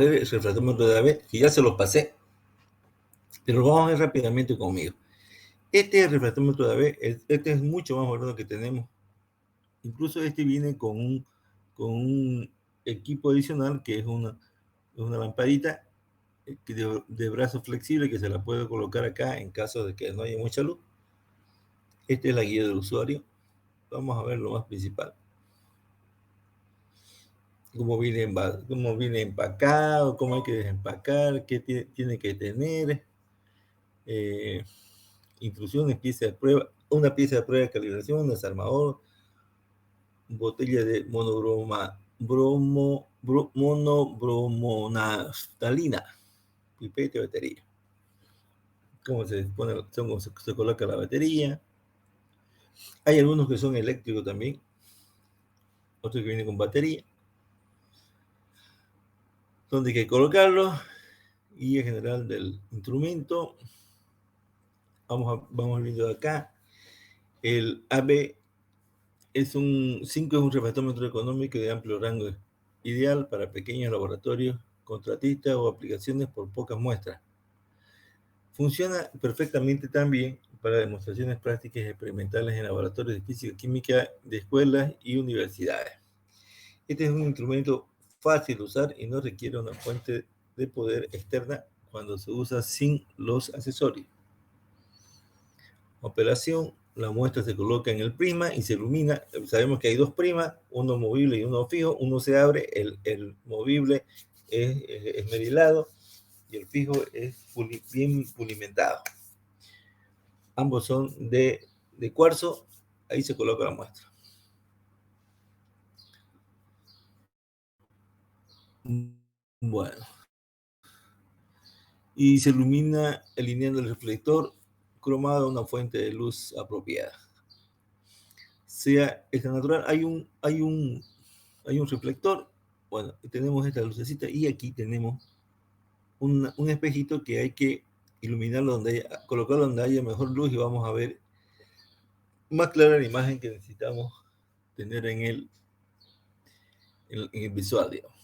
el refractómetro de AB, que ya se los pasé, pero vamos a ver rápidamente conmigo. Este es el refractómetro de AB, este es mucho más moderno que tenemos. Incluso este viene con un equipo adicional que es una lamparita de brazo flexible que se la puede colocar acá en caso de que no haya mucha luz. Esta es la guía del usuario. Vamos a ver lo más principal. Cómo viene empacado, cómo hay que desempacar, qué tiene que tener. Instrucciones, pieza de prueba, una pieza de prueba de calibración, desarmador, botella de monobromonaftalina, pipete de batería. Cómo se pone, cómo se coloca la batería. Hay algunos que son eléctricos también, otros que vienen con batería. Donde hay que colocarlo, guía general del instrumento. Vamos viendo acá. El AB es un 5, es un refractómetro económico de amplio rango, ideal para pequeños laboratorios, contratistas o aplicaciones por pocas muestras. Funciona perfectamente también para demostraciones prácticas y experimentales en laboratorios de física y química de escuelas y universidades. Este es un instrumento fácil de usar y no requiere una fuente de poder externa cuando se usa sin los accesorios. Operación: la muestra se coloca en el prisma y se ilumina. Sabemos que hay dos prismas, uno movible y uno fijo. Uno se abre, el movible es esmerilado y el fijo es bien pulimentado. Ambos son de cuarzo. Ahí se coloca la muestra. Bueno. Y se ilumina alineando el reflector cromado a una fuente de luz apropiada. Sea esta natural, hay un reflector. Bueno, tenemos esta lucecita y aquí tenemos un espejito que hay que iluminarlo, colocarlo donde haya mejor luz y vamos a ver más clara la imagen que necesitamos tener en el visual, digamos.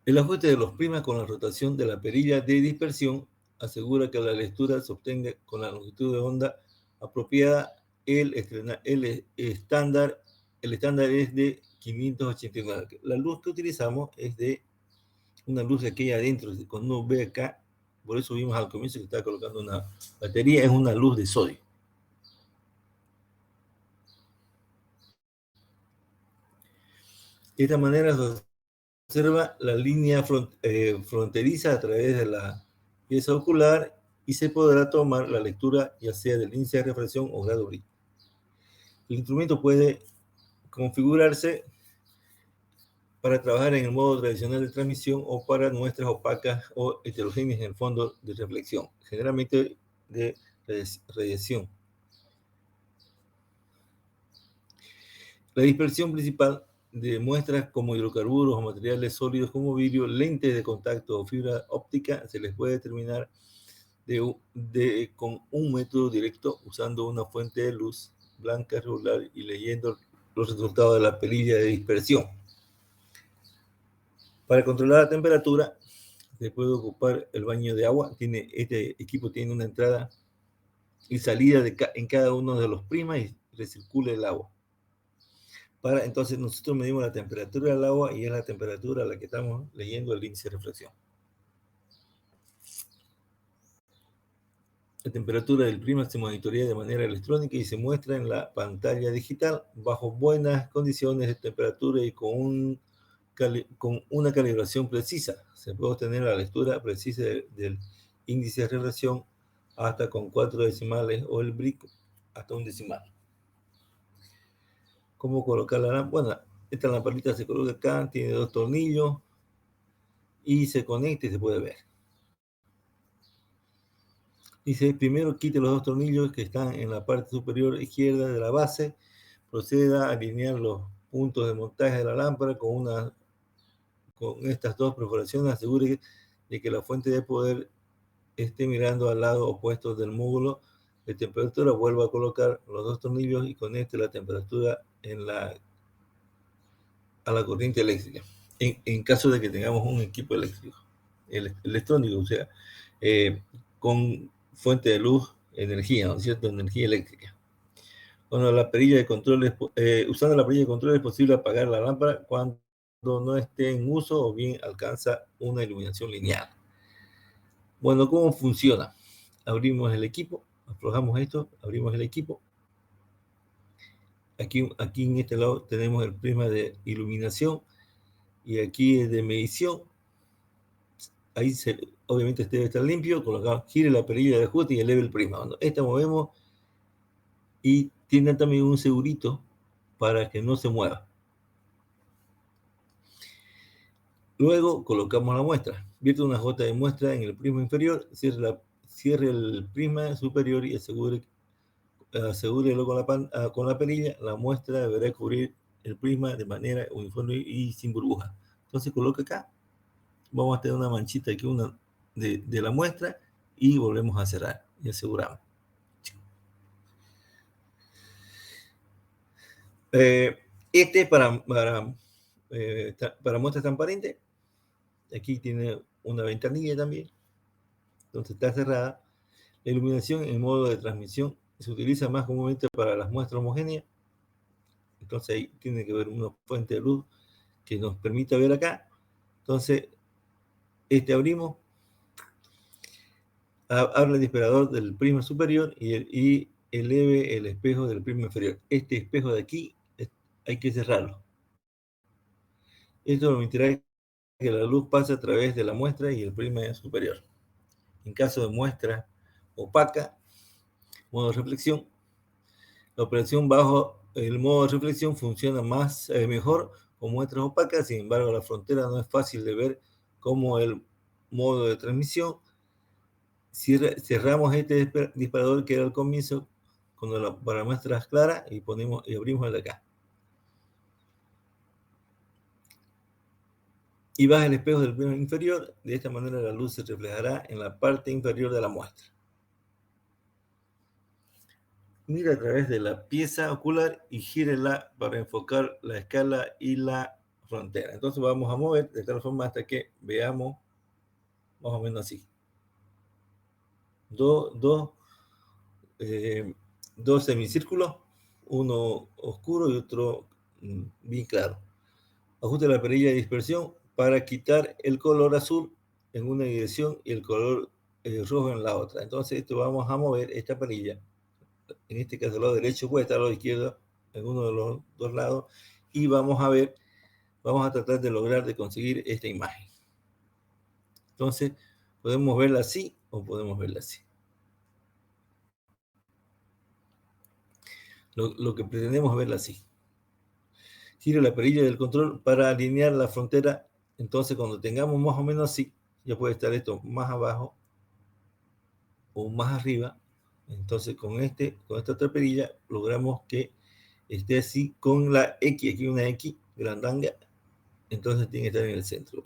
El ajuste de los prismas con la rotación de la perilla de dispersión asegura que la lectura se obtenga con la longitud de onda apropiada. El estándar es de 589. La luz que utilizamos es de una luz de aquella adentro. Cuando uno ve acá, por eso vimos al comienzo que estaba colocando una batería, es una luz de sodio. De esta manera se observa la línea fronteriza a través de la pieza ocular y se podrá tomar la lectura ya sea del índice de refracción o grado brillo. El instrumento puede configurarse para trabajar en el modo tradicional de transmisión o para muestras opacas o heterogéneas en el fondo de reflexión, generalmente de radiación. La dispersión principal de muestras como hidrocarburos o materiales sólidos como vidrio, lentes de contacto o fibra óptica se les puede determinar con un método directo usando una fuente de luz blanca regular y leyendo los resultados de la perilla de dispersión. Para controlar la temperatura se puede ocupar el baño de agua. Este equipo tiene una entrada y salida en cada uno de los prismas y recircula el agua. Entonces nosotros medimos la temperatura del agua y es la temperatura a la que estamos leyendo el índice de reflexión. La temperatura del prisma se monitorea de manera electrónica y se muestra en la pantalla digital bajo buenas condiciones de temperatura y con una calibración precisa. Se puede obtener la lectura precisa del índice de reflexión hasta con 4 decimales o el brico hasta un decimal. ¿Cómo colocar la lámpara? Bueno, esta lamparita se coloca acá, tiene 2 tornillos y se conecta y se puede ver. Dice, primero quite los 2 tornillos que están en la parte superior izquierda de la base. Proceda a alinear los puntos de montaje de la lámpara con estas 2 perforaciones. Asegure de que la fuente de poder esté mirando al lado opuesto del módulo de temperatura, vuelva a colocar los dos tornillos y conecte la temperatura a la corriente eléctrica. En caso de que tengamos un equipo eléctrico, electrónico, o sea, con fuente de luz, energía, ¿no es cierto? Energía eléctrica. Bueno, la perilla de control usando la perilla de control es posible apagar la lámpara cuando no esté en uso o bien alcanza una iluminación lineal. Bueno, ¿cómo funciona? Abrimos el equipo, aflojamos esto, abrimos el equipo. Aquí en este lado tenemos el prisma de iluminación y aquí es de medición. Ahí obviamente debe estar limpio, colocamos, gire la perilla de ajuste y eleve el prisma. Cuando esta movemos y tiene también un segurito para que no se mueva. Luego colocamos la muestra. Vierte una gota de muestra en el prisma inferior, cierre el prisma superior y asegúrelo con la perilla. La muestra deberá cubrir el prisma de manera uniforme y sin burbuja. Entonces coloca acá. Vamos a tener una manchita aquí de la muestra y volvemos a cerrar y aseguramos. Este para muestras transparentes. Aquí tiene una ventanilla también. Entonces está cerrada. La iluminación en modo de transmisión se utiliza más comúnmente para las muestras homogéneas. Entonces ahí tiene que haber una fuente de luz que nos permita ver acá. Entonces, abrimos, abre el disparador del prisma superior y eleve el espejo del prisma inferior. Este espejo de aquí hay que cerrarlo. Esto permitirá que la luz pase a través de la muestra y el prisma superior. En caso de muestra opaca, modo de reflexión, la operación bajo el modo de reflexión funciona mejor con muestras opacas. Sin embargo, la frontera no es fácil de ver como el modo de transmisión. Cerramos este disparador que era al comienzo para muestras claras y abrimos el de acá. Y baja el espejo del prisma inferior. De esta manera la luz se reflejará en la parte inferior de la muestra. Mira a través de la pieza ocular y gírela para enfocar la escala y la frontera. Entonces vamos a mover de tal forma hasta que veamos más o menos así. Dos semicírculos, uno oscuro y otro bien claro. Ajuste la perilla de dispersión para quitar el color azul en una dirección y el color rojo en la otra. Entonces esto vamos a mover esta perilla. En este caso, el lado derecho puede estar al lado izquierdo en uno de los dos lados y vamos a tratar de lograr de conseguir esta imagen. Entonces, podemos verla así o podemos verla así. Lo que pretendemos es verla así. Giro la perilla del control para alinear la frontera. Entonces, cuando tengamos más o menos así, ya puede estar esto más abajo o más arriba. Entonces, con esta otra perilla, logramos que esté así con la X. Aquí una X grandanga. Entonces, tiene que estar en el centro.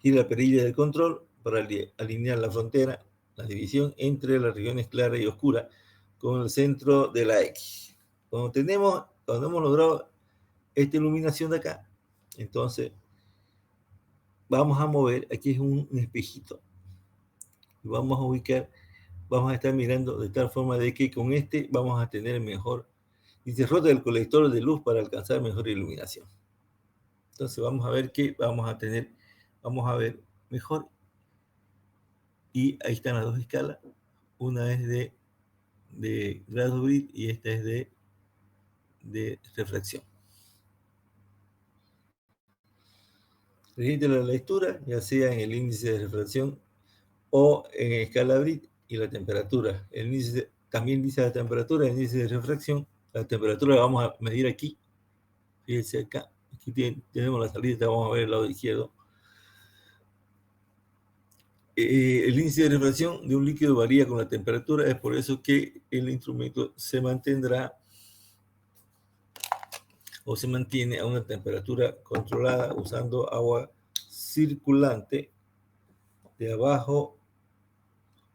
Gira la perilla del control para alinear la frontera, la división entre las regiones clara y oscura con el centro de la X. Cuando hemos logrado esta iluminación de acá, entonces vamos a mover, aquí es un espejito, y vamos a estar mirando de tal forma de que con vamos a tener mejor, y se rota el colector de luz para alcanzar mejor iluminación. Entonces vamos a ver que vamos a ver mejor. Y ahí están las dos escalas. Una es de grado grid y esta es de refracción. Registre la lectura, ya sea en el índice de refracción o en escala grid y la temperatura. También dice la temperatura, el índice de refracción. La temperatura la vamos a medir aquí. Fíjense acá. Aquí tenemos la salida, vamos a ver el lado izquierdo. El índice de refracción de un líquido varía con la temperatura, es por eso que el instrumento se mantendrá o se mantiene a una temperatura controlada usando agua circulante de abajo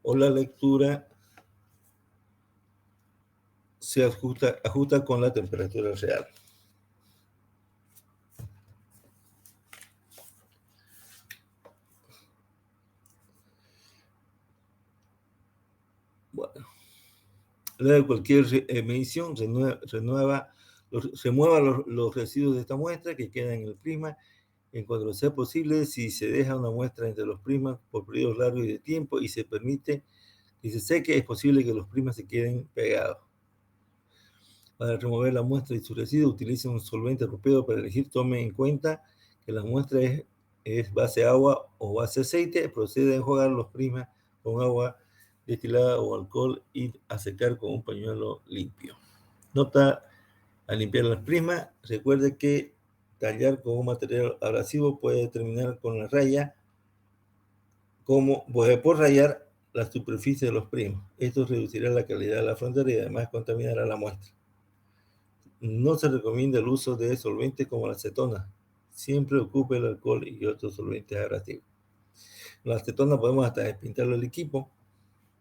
o la lectura se ajusta con la temperatura real. Bueno, luego de cualquier medición, remueva los residuos de esta muestra que quedan en el prisma. En cuanto sea posible, si se deja una muestra entre los prismas por periodos largos de tiempo y se permite que se seque, es posible que los prismas se queden pegados. Para remover la muestra y su residuo, utilice un solvente apropiado para elegir. Tome en cuenta que la muestra es base agua o base aceite. Procede a enjuagar los prismas con agua destilada o alcohol y a secar con un pañuelo limpio. Nota: al limpiar las prismas, recuerde que tallar con un material abrasivo puede terminar con la raya, puede por rayar la superficie de los prismas. Esto reducirá la calidad de la frontera y además contaminará la muestra. No se recomienda el uso de solventes como la acetona. Siempre ocupe el alcohol y otros solventes abrasivos. La acetona podemos hasta despintarlo el equipo.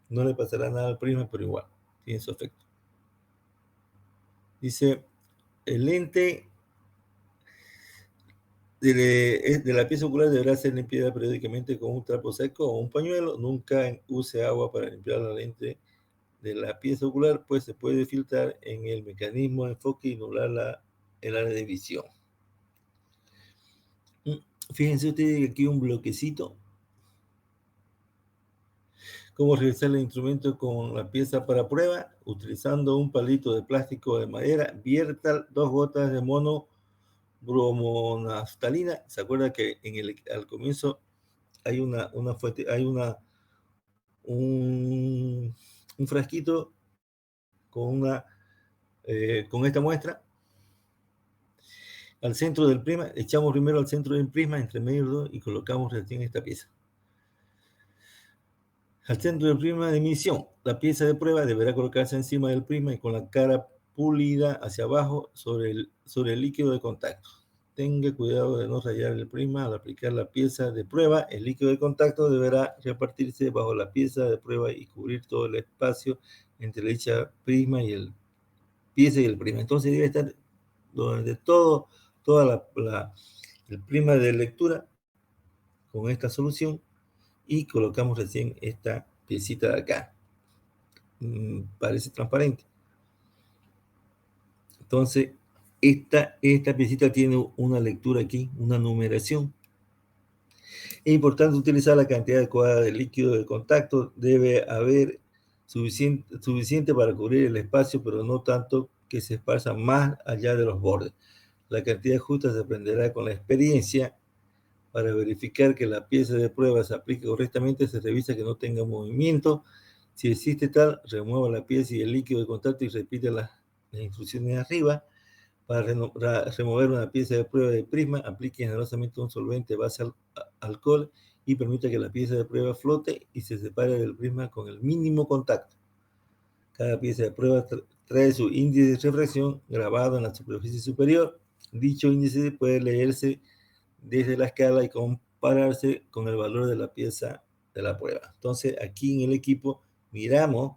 No le pasará nada al prisma, pero igual tiene su efecto. Dice: el lente de la pieza ocular deberá ser limpiada periódicamente con un trapo seco o un pañuelo. Nunca use agua para limpiar la lente de la pieza ocular, pues se puede filtrar en el mecanismo de enfoque y nublar el área de visión. Fíjense ustedes que aquí un bloquecito. Cómo realizar el instrumento con la pieza para prueba. Utilizando un palito de plástico o de madera, vierta 2 gotas de monobromonaftalina. ¿Se acuerda que al comienzo hay un frasquito con esta muestra? Al centro del prisma, echamos primero al centro del prisma, entre medio de los dos, y colocamos recién esta pieza. Al centro del prisma de emisión, la pieza de prueba deberá colocarse encima del prisma y con la cara pulida hacia abajo sobre el líquido de contacto. Tenga cuidado de no rayar el prisma al aplicar la pieza de prueba. El líquido de contacto deberá repartirse bajo la pieza de prueba y cubrir todo el espacio entre dicha prisma y el pieza y el prisma. Entonces debe estar donde toda el prisma de lectura con esta solución, y colocamos recién esta piecita de acá. Parece transparente. Entonces, esta piecita tiene una lectura aquí, una numeración. Es importante utilizar la cantidad adecuada de líquido de contacto. Debe haber suficiente para cubrir el espacio, pero no tanto que se esparza más allá de los bordes. La cantidad justa se aprenderá con la experiencia. Para verificar que la pieza de prueba se aplique correctamente, se revisa que no tenga movimiento. Si existe tal, remueva la pieza y el líquido de contacto y repite las instrucciones arriba. Para remover una pieza de prueba de prisma, aplique generosamente un solvente base alcohol y permita que la pieza de prueba flote y se separe del prisma con el mínimo contacto. Cada pieza de prueba trae su índice de refracción grabado en la superficie superior. Dicho índice puede leerse desde la escala y compararse con el valor de la pieza de la prueba. Entonces, aquí en el equipo miramos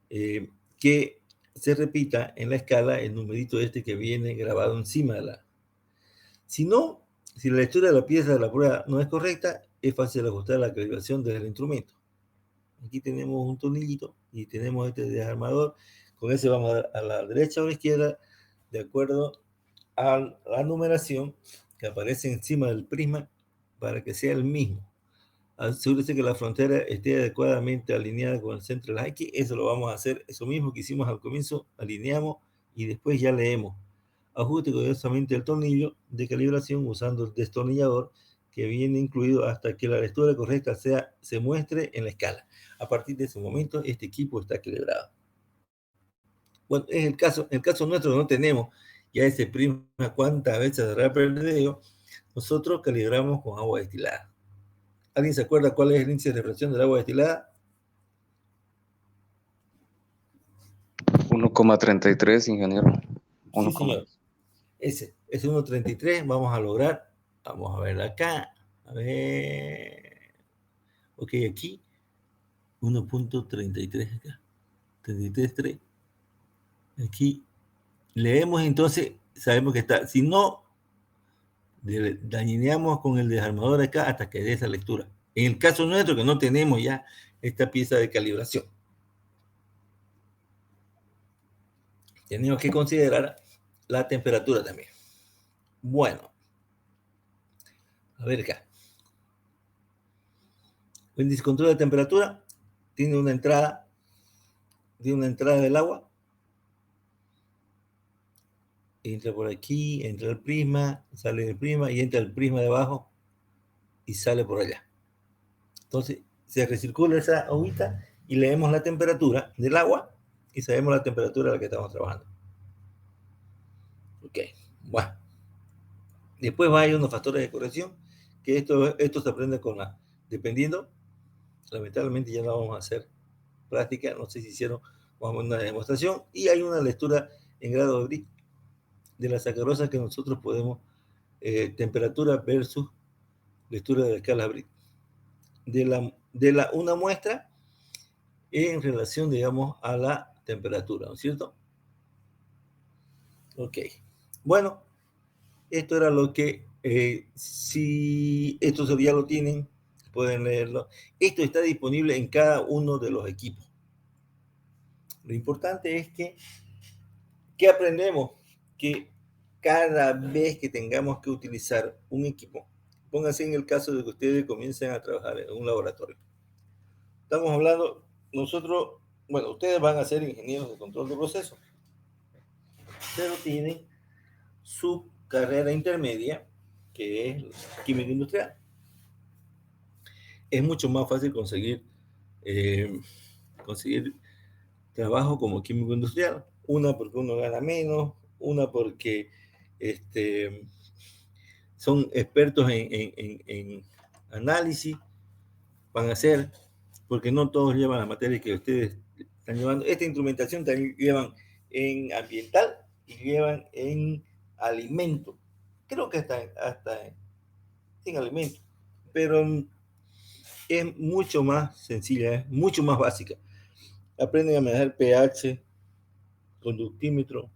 que se repita en la escala el numerito este que viene grabado encima de la. Si la lectura de la pieza de la prueba no es correcta, es fácil ajustar la calibración desde el instrumento. Aquí tenemos un tornillito y tenemos este desarmador. Con ese vamos a dar a la derecha o a la izquierda de acuerdo a la numeración que aparece encima del prisma para que sea el mismo. Asegúrese que la frontera esté adecuadamente alineada con el centro de la X. Eso lo vamos a hacer, eso mismo que hicimos al comienzo, alineamos y después ya leemos. Ajuste cuidadosamente el tornillo de calibración usando el destornillador que viene incluido hasta que la lectura correcta se muestre en la escala. A partir de ese momento, este equipo está calibrado. Bueno, es el caso nuestro no tenemos ya ese prisma cuántas veces habrá perdido. Nosotros calibramos con agua destilada. ¿Alguien se acuerda cuál es el índice de refracción del agua destilada? 1,33, ingeniero. Sí, señor. Ese es 1,33. Vamos a lograr. Vamos a ver acá. A ver. Ok, aquí. 1,33 acá. 33,3. Aquí leemos, entonces sabemos que está. Si no, dañineamos con el desarmador acá hasta que dé esa lectura. En el caso nuestro, que no tenemos ya esta pieza de calibración, tenemos que considerar la temperatura también. Bueno, a ver acá. El índice de control de temperatura tiene una entrada del agua. Entra por aquí, entra el prisma, sale del prisma y entra el prisma de abajo y sale por allá. Entonces se recircula esa agüita y leemos la temperatura del agua y sabemos la temperatura a la que estamos trabajando. Ok, bueno. Después va a ir unos factores de corrección, que esto se aprende dependiendo, lamentablemente ya no vamos a hacer práctica, no sé si hicieron una demostración, y hay una lectura en grado de Brix de la sacarosa que nosotros podemos, temperatura versus lectura de la escala Brix, una muestra en relación, digamos, a la temperatura, ¿no es cierto? Ok, bueno, esto era lo que, si esto ya lo tienen, pueden leerlo. Esto está disponible en cada uno de los equipos. Lo importante es ¿qué aprendemos? Que cada vez que tengamos que utilizar un equipo, pónganse en el caso de que ustedes comiencen a trabajar en un laboratorio. Estamos hablando, bueno, ustedes van a ser ingenieros de control de procesos, pero tienen su carrera intermedia, que es química industrial. Es mucho más fácil conseguir trabajo como químico industrial. Una porque uno gana menos, una porque son expertos en análisis, van a ser, porque no todos llevan la materia que ustedes están llevando. Esta instrumentación también llevan en ambiental y llevan en alimento. Creo que hasta en alimento, pero es mucho más sencilla, es mucho más básica. Aprenden a manejar pH, conductímetro,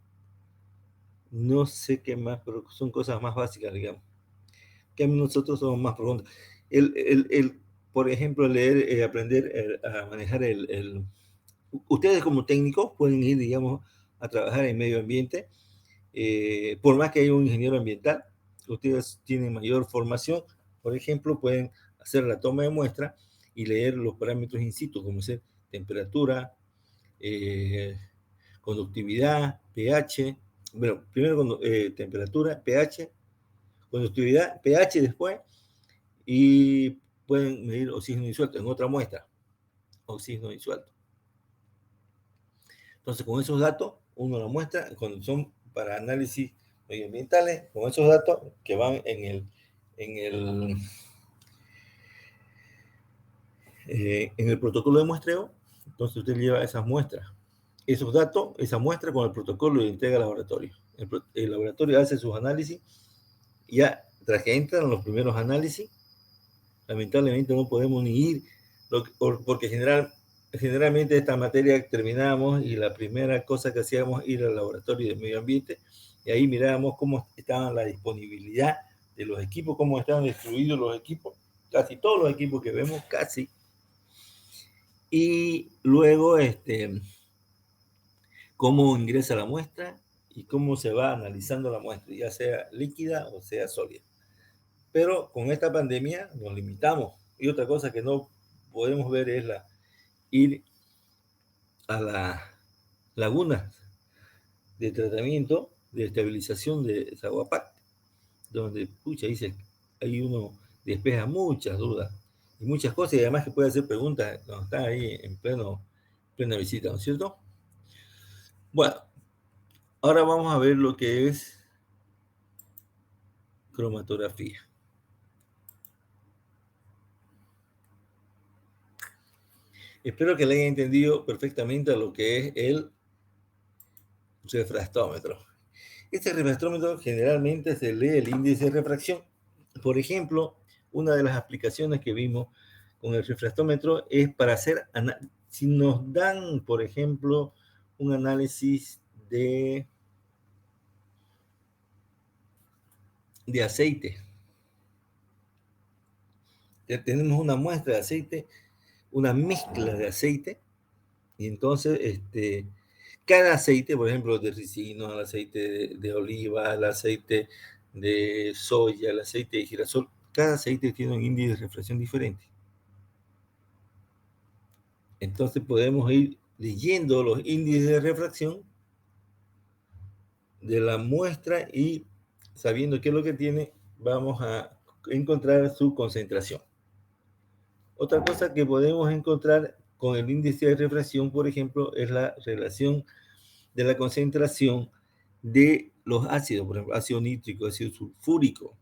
no sé qué más, pero son cosas más básicas, digamos, que nosotros somos más profundos. Por ejemplo, leer, aprender a manejar ustedes como técnicos pueden ir, digamos, a trabajar en medio ambiente, por más que haya un ingeniero ambiental, ustedes tienen mayor formación, por ejemplo, pueden hacer la toma de muestra y leer los parámetros in situ, como ser temperatura, conductividad, pH, bueno, primero temperatura, pH, conductividad, pH después, y pueden medir oxígeno disuelto en otra muestra, oxígeno disuelto. Entonces, con esos datos, uno lo muestra, cuando son para análisis medioambientales, con esos datos que van en el protocolo de muestreo, entonces usted lleva esas muestras, esos datos, esa muestra con el protocolo y lo entrega al laboratorio. El laboratorio hace sus análisis, ya tras que entran los primeros análisis, lamentablemente no podemos ni ir, porque generalmente esta materia terminábamos y la primera cosa que hacíamos ir al laboratorio de medio ambiente y ahí mirábamos cómo estaban la disponibilidad de los equipos, cómo estaban distribuidos los equipos, casi todos los equipos que vemos, casi. Y luego, cómo ingresa la muestra y cómo se va analizando la muestra, ya sea líquida o sea sólida. Pero con esta pandemia nos limitamos. Y otra cosa que no podemos ver es ir a las lagunas de tratamiento, de estabilización de Zaguapac, donde, pucha, dice, ahí uno despeja muchas dudas y muchas cosas, y además que puede hacer preguntas cuando está ahí en plena visita, ¿no es cierto? Bueno, ahora vamos a ver lo que es cromatografía. Espero que le haya entendido perfectamente a lo que es el refractómetro. Este refractómetro generalmente se lee el índice de refracción. Por ejemplo, una de las aplicaciones que vimos con el refractómetro es para hacer, si nos dan, por ejemplo, un análisis de aceite. Ya tenemos una muestra de aceite, una mezcla de aceite, y entonces cada aceite, por ejemplo, de ricino, el aceite de oliva, el aceite de soya, el aceite de girasol, cada aceite tiene un índice de refracción diferente. Entonces podemos ir leyendo los índices de refracción de la muestra y sabiendo qué es lo que tiene, vamos a encontrar su concentración. Otra cosa que podemos encontrar con el índice de refracción, por ejemplo, es la relación de la concentración de los ácidos, por ejemplo, ácido nítrico, ácido sulfúrico.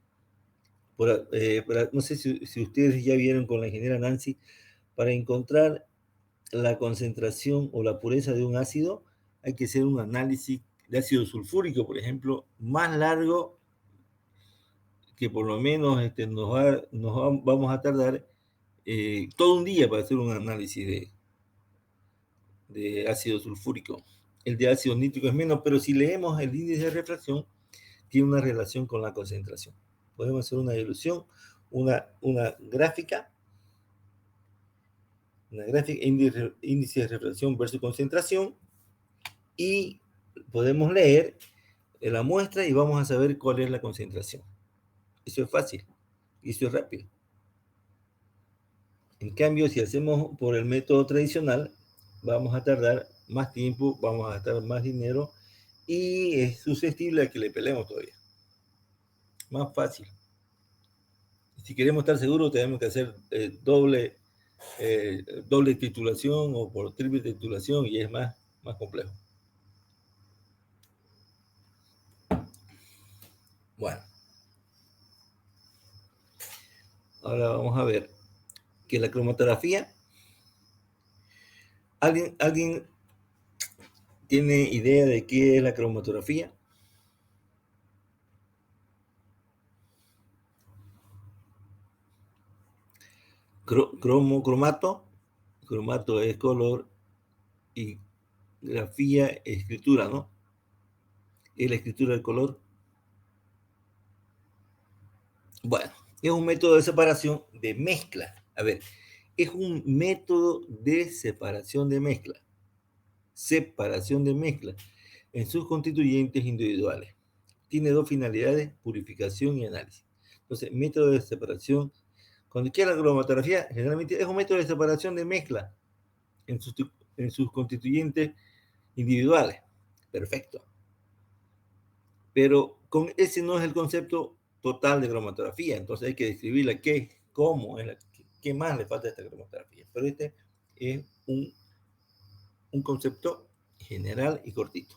No sé si ustedes ya vieron con la ingeniera Nancy, para encontrar la concentración o la pureza de un ácido, hay que hacer un análisis de ácido sulfúrico, por ejemplo, más largo, que por lo menos vamos a tardar todo un día para hacer un análisis de ácido sulfúrico. El de ácido nítrico es menos, pero si leemos el índice de refracción, tiene una relación con la concentración. Podemos hacer una ilusión, una gráfica, índice de refracción versus concentración, y podemos leer la muestra y vamos a saber cuál es la concentración. Eso es fácil y eso es rápido. En cambio, si hacemos por el método tradicional, vamos a tardar más tiempo, vamos a gastar más dinero y es susceptible a que le peleemos todavía. Más fácil. Si queremos estar seguros, tenemos que hacer doble titulación o por triple titulación y es más complejo. Bueno, ahora vamos a ver que la cromatografía, ¿alguien tiene idea de qué es la cromatografía? Cromato es color y grafía es escritura, ¿no? Es la escritura del color. Bueno, es un método de separación de mezcla. A ver, es un método de separación de mezcla. Separación de mezcla en sus constituyentes individuales. Tiene dos finalidades, purificación y análisis. Entonces, método de separación, cuando quiera la cromatografía, generalmente es un método de separación de mezcla en sus constituyentes individuales. Perfecto. Pero ese no es el concepto total de cromatografía, entonces hay que describirla cómo es qué más le falta a esta cromatografía. Pero este es un concepto general y cortito.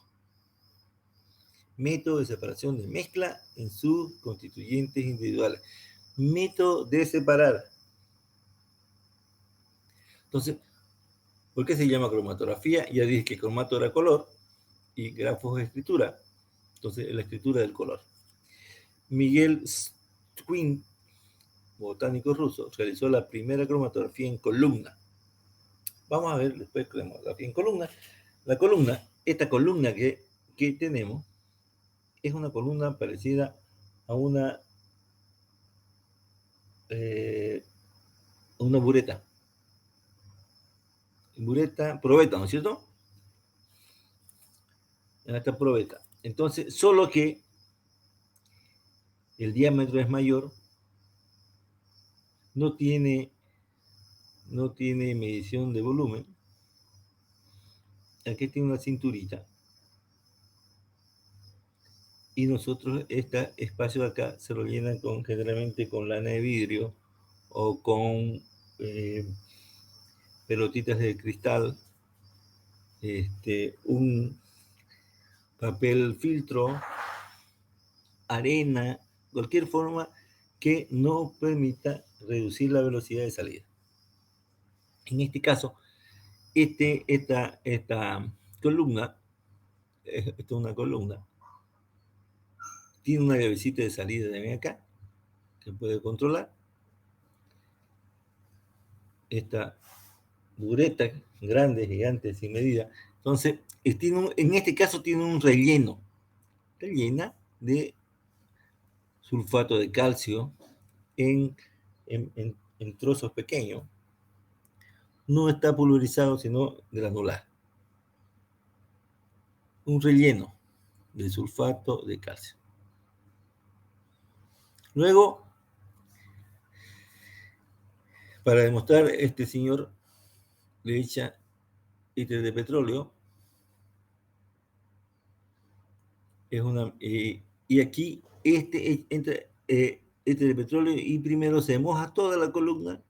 Método de separación de mezcla en sus constituyentes individuales. Método de separar. Entonces, ¿por qué se llama cromatografía? Ya dije que cromato era color y grafos es escritura. Entonces, la escritura del color. Miguel Stwin, botánico ruso, realizó la primera cromatografía en columna. Vamos a ver después cromatografía en columna. La columna, esta columna que tenemos, es una columna parecida a una bureta. Probeta, ¿no es cierto? En esta probeta. Entonces, solo que el diámetro es mayor, no tiene medición de volumen. Aquí tiene una cinturita. Y nosotros este espacio de acá se lo llenan generalmente con lana de vidrio o con pelotitas de cristal, un papel filtro, arena, cualquier forma que no permita reducir la velocidad de salida. En este caso, esta columna, esta es una columna, tiene una llavecita de salida de acá, que puede controlar. Esta bureta grande, gigante, sin medida, Entonces, en este caso tiene un relleno. Rellena de sulfato de calcio en trozos pequeños. No está pulverizado, sino granular. Un relleno de sulfato de calcio. Luego, para demostrar, este señor le echa éter de petróleo. Y aquí entra éter de petróleo y primero se moja toda la columna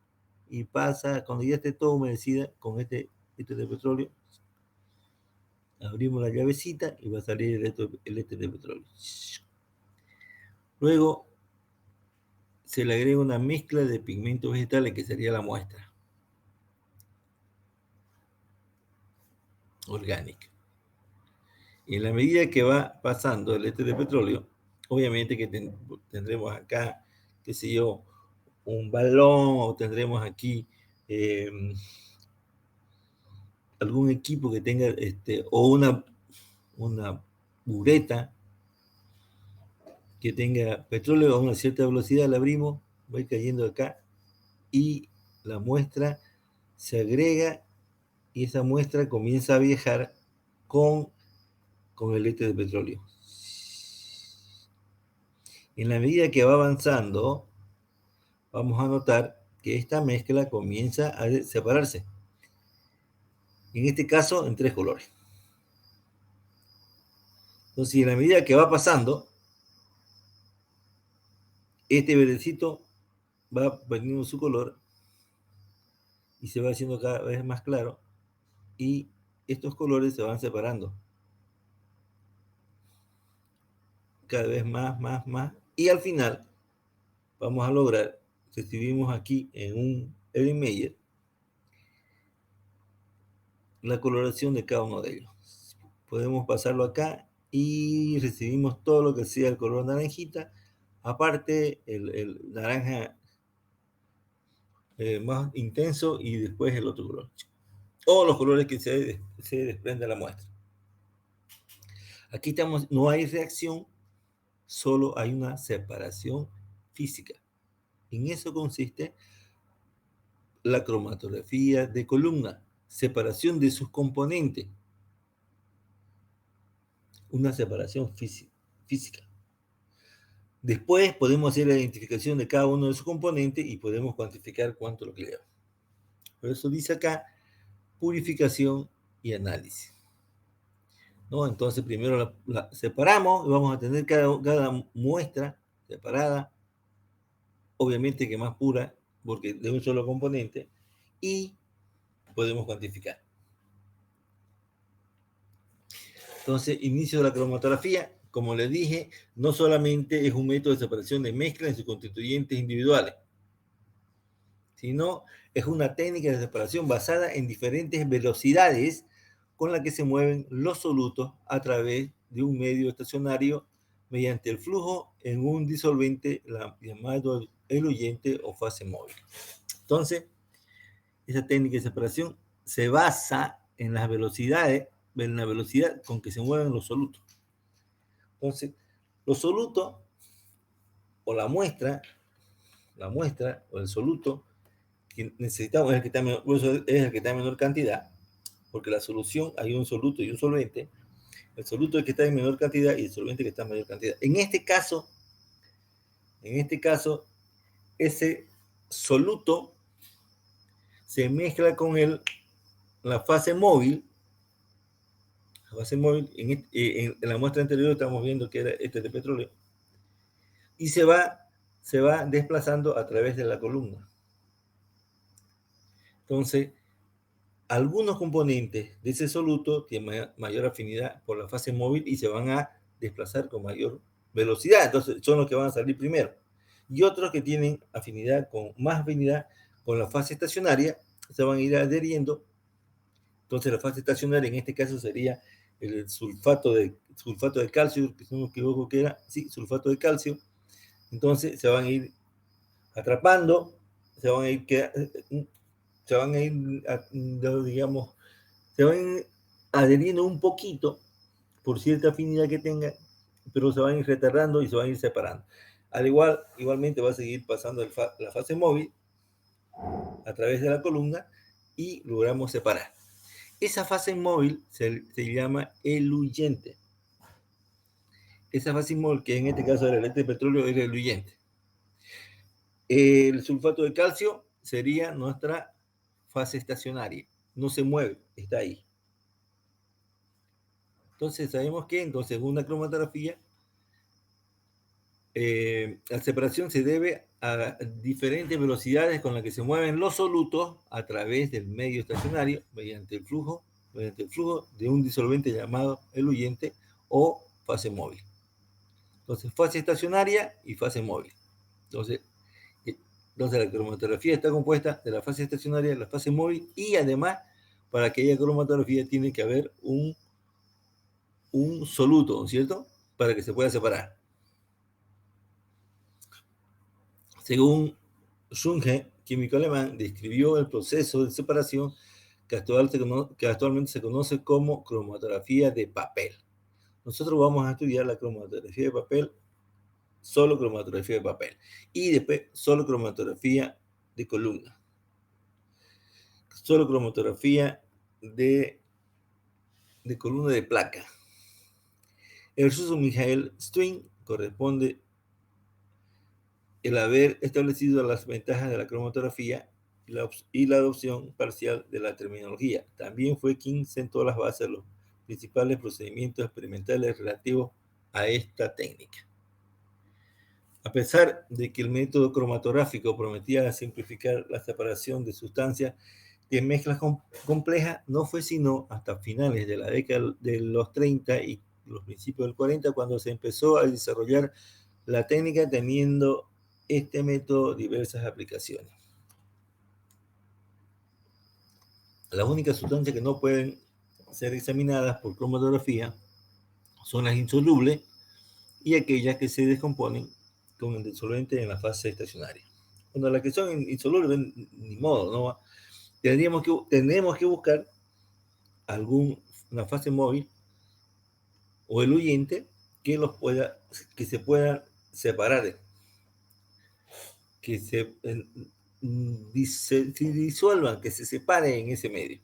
y pasa, cuando ya esté toda humedecida con éter de petróleo, abrimos la llavecita y va a salir el éter de petróleo. Luego se le agrega una mezcla de pigmentos vegetales que sería la muestra orgánica. Y en la medida que va pasando el éter de petróleo, obviamente que tendremos acá, qué sé yo, un balón, o tendremos aquí algún equipo que tenga, o una bureta que tenga petróleo a una cierta velocidad, la abrimos, va a ir cayendo acá y la muestra se agrega y esa muestra comienza a viajar con el éter de petróleo. En la medida que va avanzando, vamos a notar que esta mezcla comienza a separarse. En este caso, en 3 colores. Entonces, en la medida que va pasando, este verdecito va perdiendo su color y se va haciendo cada vez más claro y estos colores se van separando cada vez más y al final vamos a lograr, recibimos aquí en un Erlenmeyer la coloración de cada uno de ellos. Podemos pasarlo acá y recibimos todo lo que sea el color naranjita, aparte el naranja más intenso y después el otro color. O los colores que se desprende de la muestra. Aquí estamos, no hay reacción, solo hay una separación física. En eso consiste la cromatografía de columna, separación de sus componentes, una separación física. Después podemos hacer la identificación de cada uno de sus componentes y podemos cuantificar cuánto lo que lleva. Por eso dice acá, purificación y análisis. ¿No? Entonces primero la separamos y vamos a tener cada muestra separada, obviamente que más pura, porque de un solo componente, y podemos cuantificar. Entonces, inicio de la cromatografía, como les dije, no solamente es un método de separación de mezclas en sus constituyentes individuales, sino es una técnica de separación basada en diferentes velocidades con la que se mueven los solutos a través de un medio estacionario mediante el flujo en un disolvente llamado eluyente o fase móvil. Entonces, esa técnica de separación se basa en las velocidades, en la velocidad con que se mueven los solutos. Entonces, los solutos o la muestra o el soluto que necesitamos es el que está en menor cantidad, porque la solución hay un soluto y un solvente. El soluto es el que está en menor cantidad y el solvente que está en mayor cantidad. En este caso, ese soluto se mezcla con la fase móvil. La fase móvil, en la muestra anterior estamos viendo que era este de petróleo, y se va desplazando a través de la columna. Entonces, algunos componentes de ese soluto tienen mayor afinidad por la fase móvil y se van a desplazar con mayor velocidad. Entonces, son los que van a salir primero. Y otros que tienen más afinidad con la fase estacionaria se van a ir adheriendo. Entonces, la fase estacionaria en este caso sería el sulfato de calcio, que no me equivoco que era, sí, sulfato de calcio. Entonces, se van a ir atrapando, se van a ir, digamos, se van adheriendo un poquito por cierta afinidad que tenga, pero se van a ir retardando y se van a ir separando. Igualmente va a seguir pasando la fase móvil a través de la columna y logramos separar. Esa fase móvil se llama eluyente. Esa fase móvil, que en este caso era el de petróleo, era eluyente. El sulfato de calcio sería nuestra fase estacionaria. No se mueve, está ahí. Entonces sabemos que entonces una cromatografía, la separación se debe a diferentes velocidades con las que se mueven los solutos a través del medio estacionario mediante el flujo de un disolvente llamado eluyente o fase móvil. Entonces, fase estacionaria y fase móvil. Entonces la cromatografía está compuesta de la fase estacionaria, de la fase móvil, y además, para que haya cromatografía tiene que haber un soluto, ¿cierto? Para que se pueda separar. Según Junge, químico alemán, describió el proceso de separación que actualmente se conoce como cromatografía de papel. Nosotros vamos a estudiar la cromatografía de papel, solo cromatografía de papel, y después solo cromatografía de columna, solo cromatografía de columna de placa. El ruso Michael Stwin corresponde el haber establecido las ventajas de la cromatografía y la adopción parcial de la terminología. También fue quien sentó las bases de los principales procedimientos experimentales relativos a esta técnica. A pesar de que el método cromatográfico prometía simplificar la separación de sustancias de mezclas complejas, no fue sino hasta finales de la década de los 30 y los principios del 40 cuando se empezó a desarrollar la técnica, teniendo este método diversas aplicaciones. Las únicas sustancias que no pueden ser examinadas por cromatografía son las insolubles y aquellas que se descomponen con el disolvente en la fase estacionaria. Cuando las que son insolubles, ni modo, ¿no? Tendríamos que buscar una fase móvil o eluyente que se puedan separar, que se disuelvan, que se separen en ese medio.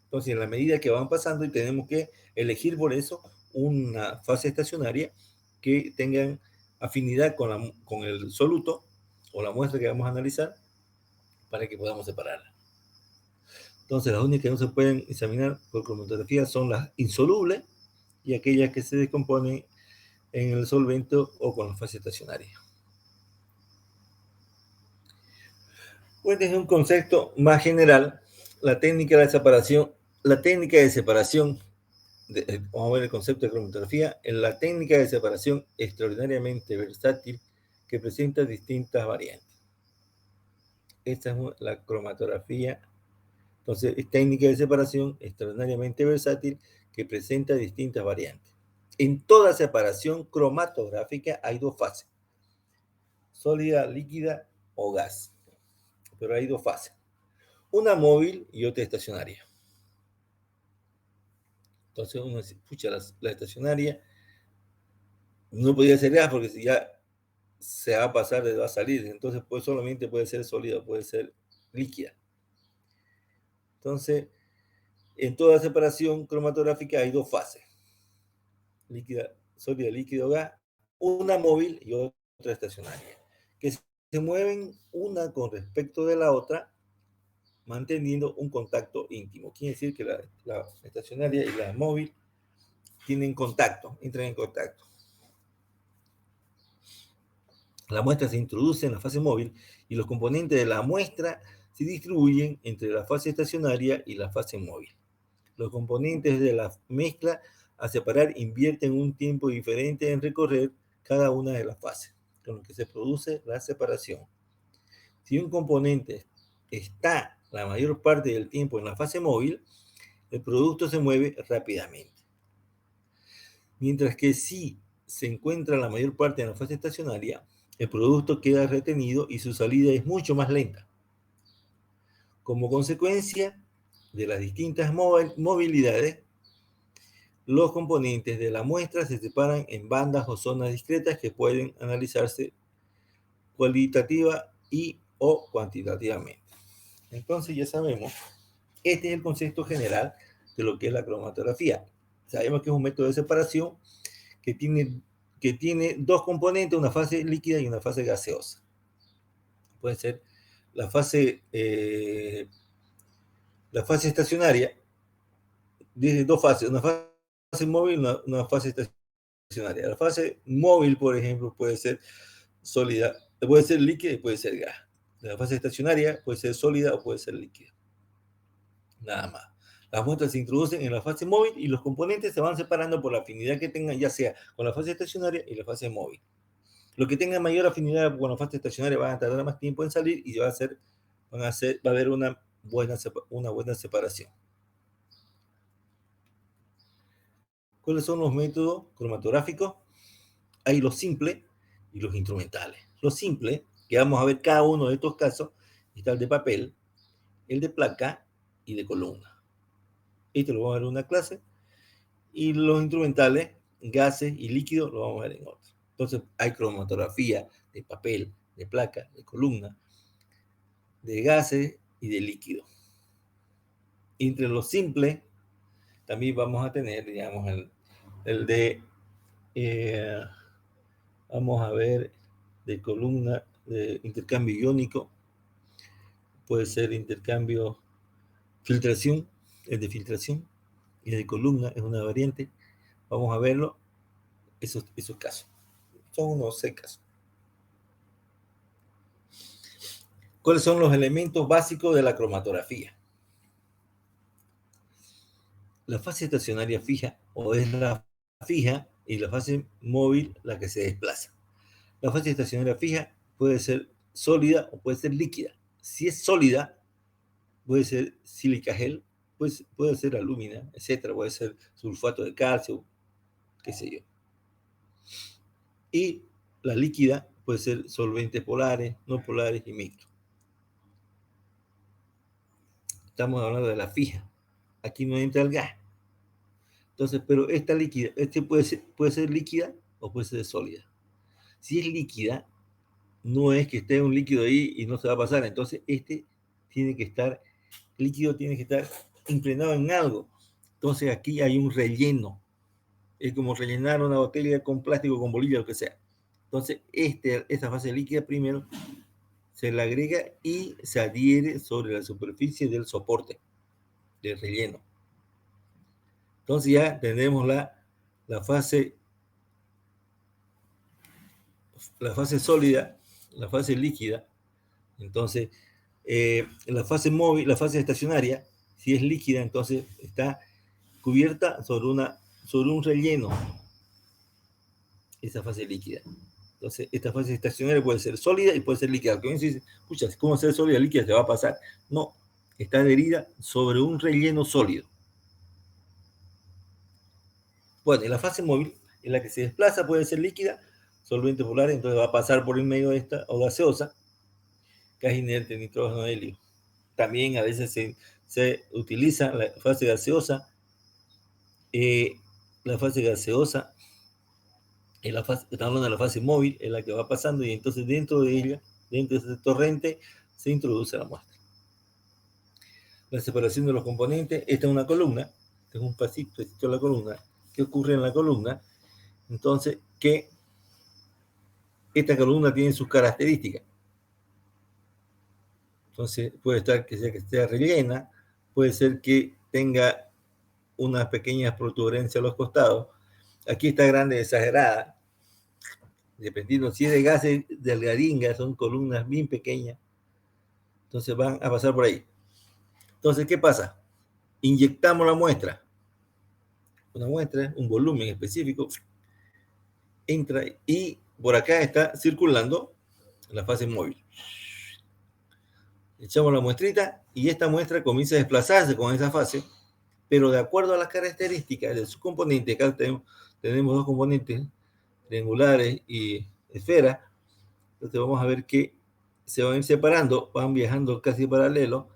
Entonces, en la medida que van pasando, y tenemos que elegir por eso una fase estacionaria que tengan afinidad con el soluto o la muestra que vamos a analizar para que podamos separarla. Entonces, las únicas que no se pueden examinar por cromatografía son las insolubles y aquellas que se descomponen en el solvente o con la fase estacionaria. Pues desde un concepto más general, la técnica de separación, vamos a ver el concepto de cromatografía, en la técnica de separación extraordinariamente versátil que presenta distintas variantes. Esta es la cromatografía. Entonces, es técnica de separación extraordinariamente versátil que presenta distintas variantes. En toda separación cromatográfica hay dos fases: sólida, líquida o gas. Pero hay dos fases: una móvil y otra estacionaria. Entonces uno dice, pucha, la estacionaria no podía ser gas porque si ya se va a pasar, va a salir. Entonces pues solamente puede ser sólida, puede ser líquida. Entonces, en toda separación cromatográfica hay dos fases: líquida, sólida, líquido, gas, una móvil y otra estacionaria, que se mueven una con respecto de la otra, manteniendo un contacto íntimo. Quiere decir que la estacionaria y la móvil tienen contacto, entran en contacto. La muestra se introduce en la fase móvil y los componentes de la muestra se distribuyen entre la fase estacionaria y la fase móvil. Los componentes de la mezcla a separar invierten un tiempo diferente en recorrer cada una de las fases, con lo que se produce la separación. Si un componente está la mayor parte del tiempo en la fase móvil, el producto se mueve rápidamente. Mientras que si se encuentra la mayor parte en la fase estacionaria, el producto queda retenido y su salida es mucho más lenta. Como consecuencia de las distintas movilidades, Los componentes de la muestra se separan en bandas o zonas discretas que pueden analizarse cualitativa y o cuantitativamente. Entonces ya sabemos, este es el concepto general de lo que es la cromatografía. Sabemos que es un método de separación que tiene dos componentes, una fase líquida y una fase gaseosa. Puede ser la fase estacionaria, dice dos fases, una fase móvil y una fase estacionaria. La fase móvil, por ejemplo, puede ser sólida, puede ser líquida y puede ser gas. La fase estacionaria puede ser sólida o puede ser líquida. Nada más. Las muestras se introducen en la fase móvil y los componentes se van separando por la afinidad que tengan, ya sea con la fase estacionaria y la fase móvil. Los que tengan mayor afinidad con la fase estacionaria van a tardar más tiempo en salir y va a haber una buena separación. ¿Cuáles son los métodos cromatográficos? Hay los simples y los instrumentales. Los simples, que vamos a ver cada uno de estos casos, está el de papel, el de placa y de columna. Este lo vamos a ver en una clase. Y los instrumentales, gases y líquidos, lo vamos a ver en otro. Entonces, hay cromatografía de papel, de placa, de columna, de gases y de líquidos. Entre los simples, también vamos a tener, digamos, el de, vamos a ver, de columna, de intercambio iónico, puede ser intercambio, filtración, el de filtración, y el de columna es una variante. Vamos a verlo, esos casos. Son unos 6 casos. ¿Cuáles son los elementos básicos de la cromatografía? La fase estacionaria fija o es la fija y la fase móvil la que se desplaza. La fase estacionaria fija puede ser sólida o puede ser líquida. Si es sólida, puede ser sílica gel, puede ser alúmina, etcétera, puede ser sulfato de calcio, qué sé yo. Y la líquida puede ser solventes polares, no polares y mixtos. Estamos hablando de la fija. Aquí no entra el gas. Entonces, pero esta líquida, puede ser líquida o puede ser sólida. Si es líquida, no es que esté un líquido ahí y no se va a pasar. Entonces, líquido tiene que estar impregnado en algo. Entonces, aquí hay un relleno. Es como rellenar una botella con plástico, con bolilla, lo que sea. Entonces, esta fase líquida primero se le agrega y se adhiere sobre la superficie del soporte, del relleno. Entonces ya tenemos la fase sólida, la fase líquida. Entonces, la fase móvil, la fase estacionaria, si es líquida, entonces está cubierta sobre un relleno, esa fase líquida. Entonces, esta fase estacionaria puede ser sólida y puede ser líquida. Que dice, pucha, ¿cómo ser sólida líquida? ¿Se va a pasar? No, está adherida sobre un relleno sólido. Bueno, y la fase móvil, en la que se desplaza, puede ser líquida, solvente polar, entonces va a pasar por el medio de esta, o gaseosa, gas inerte, nitrógeno de helio. También a veces se utiliza la fase gaseosa. La fase gaseosa, estamos hablando de la fase móvil, en la que va pasando, y entonces dentro de ella, dentro de ese torrente, se introduce la muestra. La separación de los componentes, esta es una columna, este es un pasito de la columna. ¿Qué ocurre en la columna? Entonces, que esta columna tiene sus características. Entonces, puede estar que esté rellena, puede ser que tenga unas pequeñas protuberancias a los costados. Aquí está grande, exagerada. Dependiendo si es de gases delgadingas, son columnas bien pequeñas. Entonces van a pasar por ahí. Entonces, ¿qué pasa? Inyectamos la muestra. Una muestra, un volumen específico, entra y por acá está circulando la fase móvil. Echamos la muestrita y esta muestra comienza a desplazarse con esa fase, pero de acuerdo a las características de sus componentes, acá tenemos dos componentes, triangulares y esfera. Entonces vamos a ver que se van a ir separando, van viajando casi paralelo,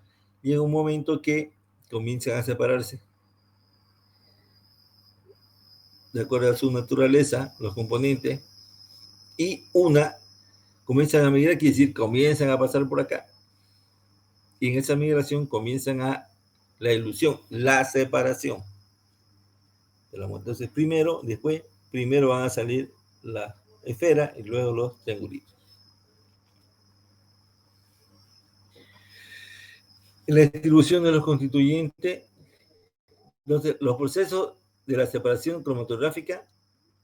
y en un momento que comienzan a separarse. de acuerdo a su naturaleza, los componentes, y una comienzan a migrar, quiere decir, comienzan a pasar por acá. Y en esa migración comienzan a la ilusión, la separación. Entonces, primero van a salir las esferas y luego los triangulitos. La distribución de los constituyentes, entonces, los procesos de la separación cromatográfica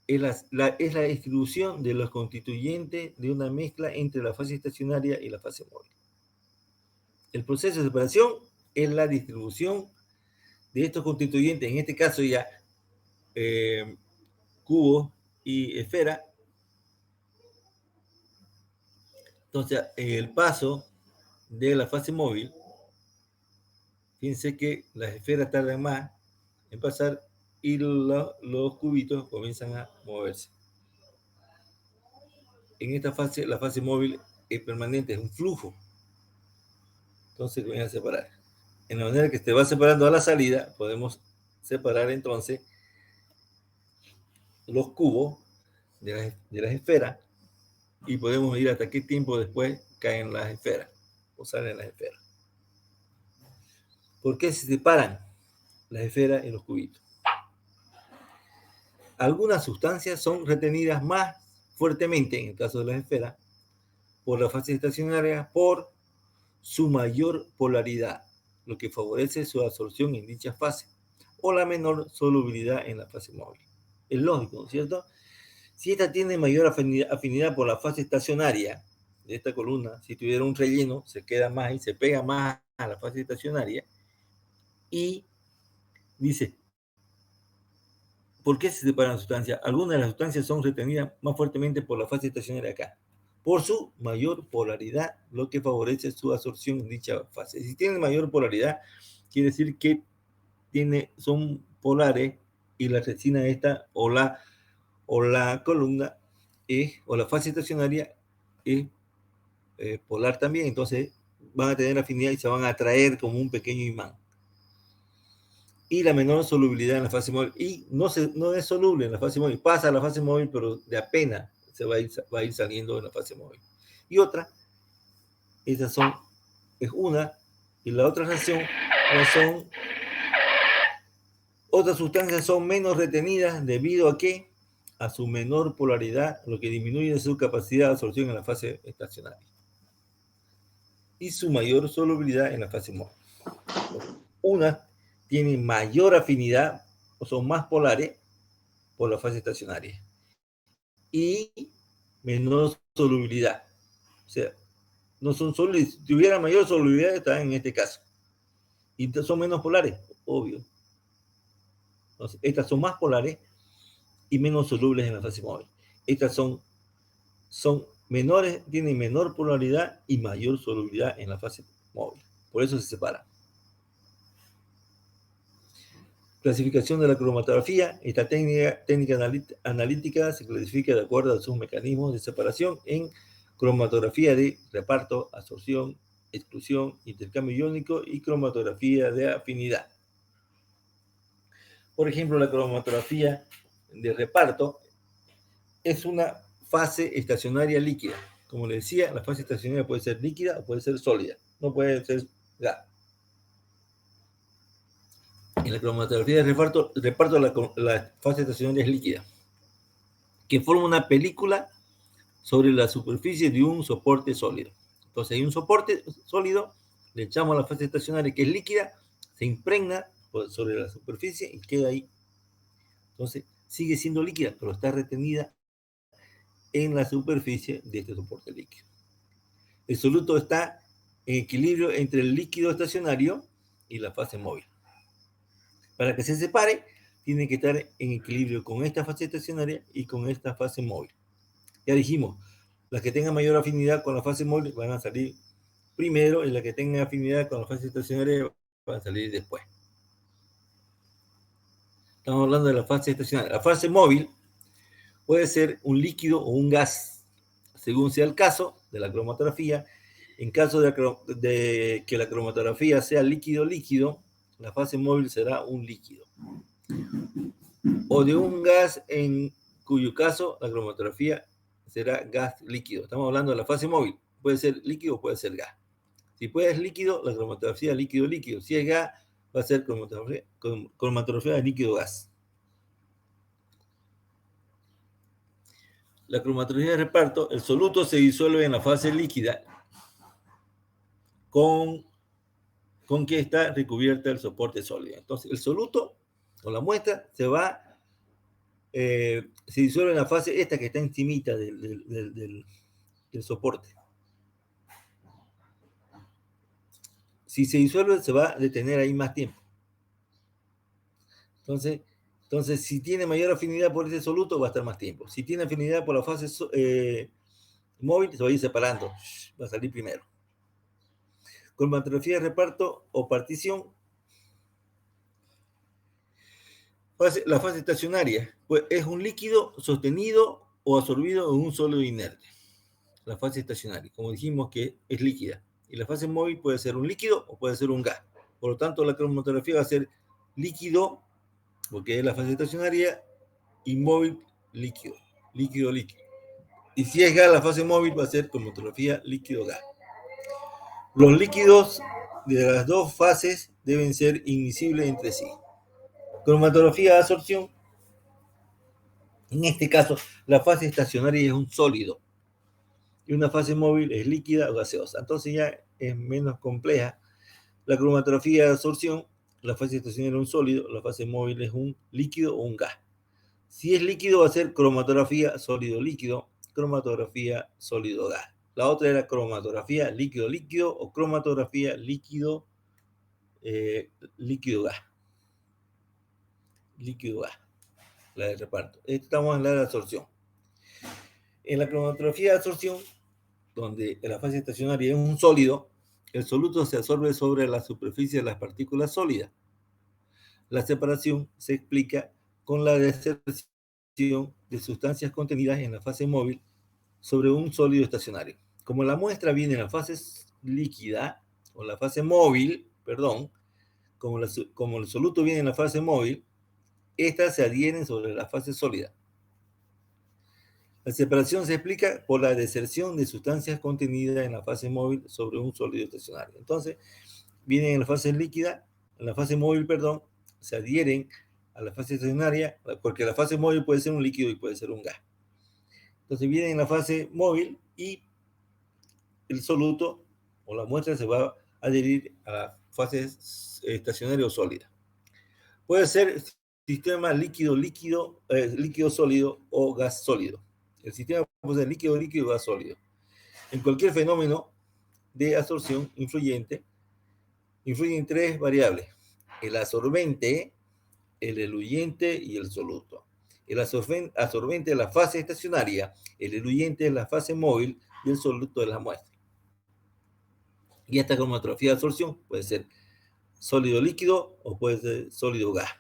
es la distribución de los constituyentes de una mezcla entre la fase estacionaria y la fase móvil. El proceso de separación es la distribución de estos constituyentes, en este caso ya cubo y esfera. Entonces, el paso de la fase móvil, fíjense que las esferas tardan más en pasar y los cubitos comienzan a moverse. En esta fase, la fase móvil es permanente, es un flujo. Entonces comienza a separar. En la manera que se va separando a la salida, podemos separar entonces los cubos de las esferas y podemos ir hasta qué tiempo después caen las esferas o salen las esferas. ¿Por qué se separan las esferas y los cubitos? Algunas sustancias son retenidas más fuertemente, en el caso de las esferas, por la fase estacionaria, por su mayor polaridad, lo que favorece su absorción en dicha fase, o la menor solubilidad en la fase móvil. Es lógico, ¿no es cierto? Si esta tiene mayor afinidad por la fase estacionaria de esta columna, si tuviera un relleno, se queda más y se pega más a la fase estacionaria. Y dice, ¿por qué se separan las sustancias? Algunas de las sustancias son retenidas más fuertemente por la fase estacionaria acá, por su mayor polaridad, lo que favorece su absorción en dicha fase. Si tiene mayor polaridad, quiere decir que son polares y la resina esta o la columna o la fase estacionaria es polar también, entonces van a tener afinidad y se van a atraer como un pequeño imán. Y la menor solubilidad en la fase móvil, y no es soluble en la fase móvil, pasa a la fase móvil, pero de apenas se va a ir saliendo de la fase móvil. Y otra, es una, y la otra razón, otras sustancias son menos retenidas debido a que a su menor polaridad, lo que disminuye su capacidad de absorción en la fase estacionaria y su mayor solubilidad en la fase móvil. Unas tienen mayor afinidad o son más polares por la fase estacionaria y menor solubilidad. O sea, no son sólidos. Si tuviera mayor solubilidad, está en este caso. Y son menos polares, obvio. Entonces, estas son más polares y menos solubles en la fase móvil. Estas son menores, tienen menor polaridad y mayor solubilidad en la fase móvil. Por eso se separan. Clasificación de la cromatografía. Esta técnica analítica se clasifica de acuerdo a sus mecanismos de separación en cromatografía de reparto, absorción, exclusión, intercambio iónico y cromatografía de afinidad. Por ejemplo, la cromatografía de reparto es una fase estacionaria líquida. Como les decía, la fase estacionaria puede ser líquida o puede ser sólida, no puede ser gas. En la cromatografía de reparto la fase estacionaria es líquida, que forma una película sobre la superficie de un soporte sólido. Entonces hay un soporte sólido, le echamos a la fase estacionaria que es líquida, se impregna sobre la superficie y queda ahí. Entonces sigue siendo líquida, pero está retenida en la superficie de este soporte líquido. El soluto está en equilibrio entre el líquido estacionario y la fase móvil. Para que se separe, tiene que estar en equilibrio con esta fase estacionaria y con esta fase móvil. Ya dijimos, las que tengan mayor afinidad con la fase móvil van a salir primero y las que tengan afinidad con la fase estacionaria van a salir después. Estamos hablando de la fase estacionaria. La fase móvil puede ser un líquido o un gas, según sea el caso de la cromatografía. En caso de que la cromatografía sea líquido-líquido, la fase móvil será un líquido. o de un gas en cuyo caso la cromatografía será gas líquido. Estamos hablando de la fase móvil. Puede ser líquido o puede ser gas. Si puede ser líquido, la cromatografía líquido-líquido. Si es gas, va a ser cromatografía líquido-gas. La cromatografía de reparto, el soluto se disuelve en la fase líquida con que está recubierta el soporte sólido. Entonces, el soluto o la muestra se disuelve en la fase esta que está encimita del soporte. Si se disuelve, se va a detener ahí más tiempo. Entonces, si tiene mayor afinidad por ese soluto, va a estar más tiempo. Si tiene afinidad por la fase móvil, se va a ir separando. Va a salir primero. Cromatografía de reparto o partición. La fase estacionaria, pues es un líquido sostenido o absorbido en un sólido inerte. La fase estacionaria, como dijimos que es líquida. Y la fase móvil puede ser un líquido o puede ser un gas. Por lo tanto, la cromatografía va a ser líquido, porque es la fase estacionaria, y móvil líquido. Líquido. Y si es gas, la fase móvil va a ser cromatografía líquido-gas. Los líquidos de las dos fases deben ser inmiscibles entre sí. Cromatografía de absorción. En este caso, la fase estacionaria es un sólido y una fase móvil es líquida o gaseosa. Entonces ya es menos compleja. La cromatografía de absorción, la fase estacionaria es un sólido, la fase móvil es un líquido o un gas. Si es líquido va a ser cromatografía sólido-líquido, cromatografía sólido-gas. La otra era cromatografía líquido-líquido o cromatografía líquido-gas. Líquido-gas, la de reparto. Estamos en la de absorción. En la cromatografía de absorción, donde la fase estacionaria es un sólido, el soluto se absorbe sobre la superficie de las partículas sólidas. La separación se explica con la deserción de sustancias contenidas en la fase móvil sobre un sólido estacionario. Como la muestra viene en la fase líquida, o la fase móvil, perdón, como el soluto viene en la fase móvil, estas se adhieren sobre la fase sólida. La separación se explica por la deserción de sustancias contenidas en la fase móvil sobre un sólido estacionario. Entonces, vienen en la fase líquida, en la fase móvil, perdón, se adhieren a la fase estacionaria, porque la fase móvil puede ser un líquido y puede ser un gas. Entonces, vienen en la fase móvil y el soluto o la muestra se va a adherir a la fase estacionaria o sólida. Puede ser sistema líquido sólido o gas sólido. El sistema puede ser líquido o gas sólido. En cualquier fenómeno de absorción influyen tres variables: el absorbente, el eluyente y el soluto. El absorbente es la fase estacionaria, el eluyente es la fase móvil y el soluto es la muestra. Y esta cromatografía de absorción puede ser sólido líquido o puede ser sólido gas.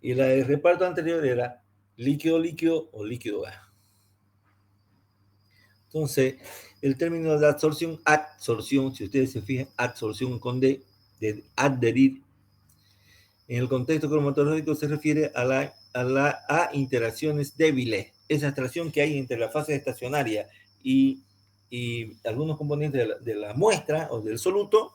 Y la de reparto anterior era líquido o líquido gas. Entonces, el término de absorción, si ustedes se fijan, absorción con D, de adherir, en el contexto cromatológico se refiere a interacciones débiles, esa atracción que hay entre la fase estacionaria y algunos componentes de la muestra o del soluto,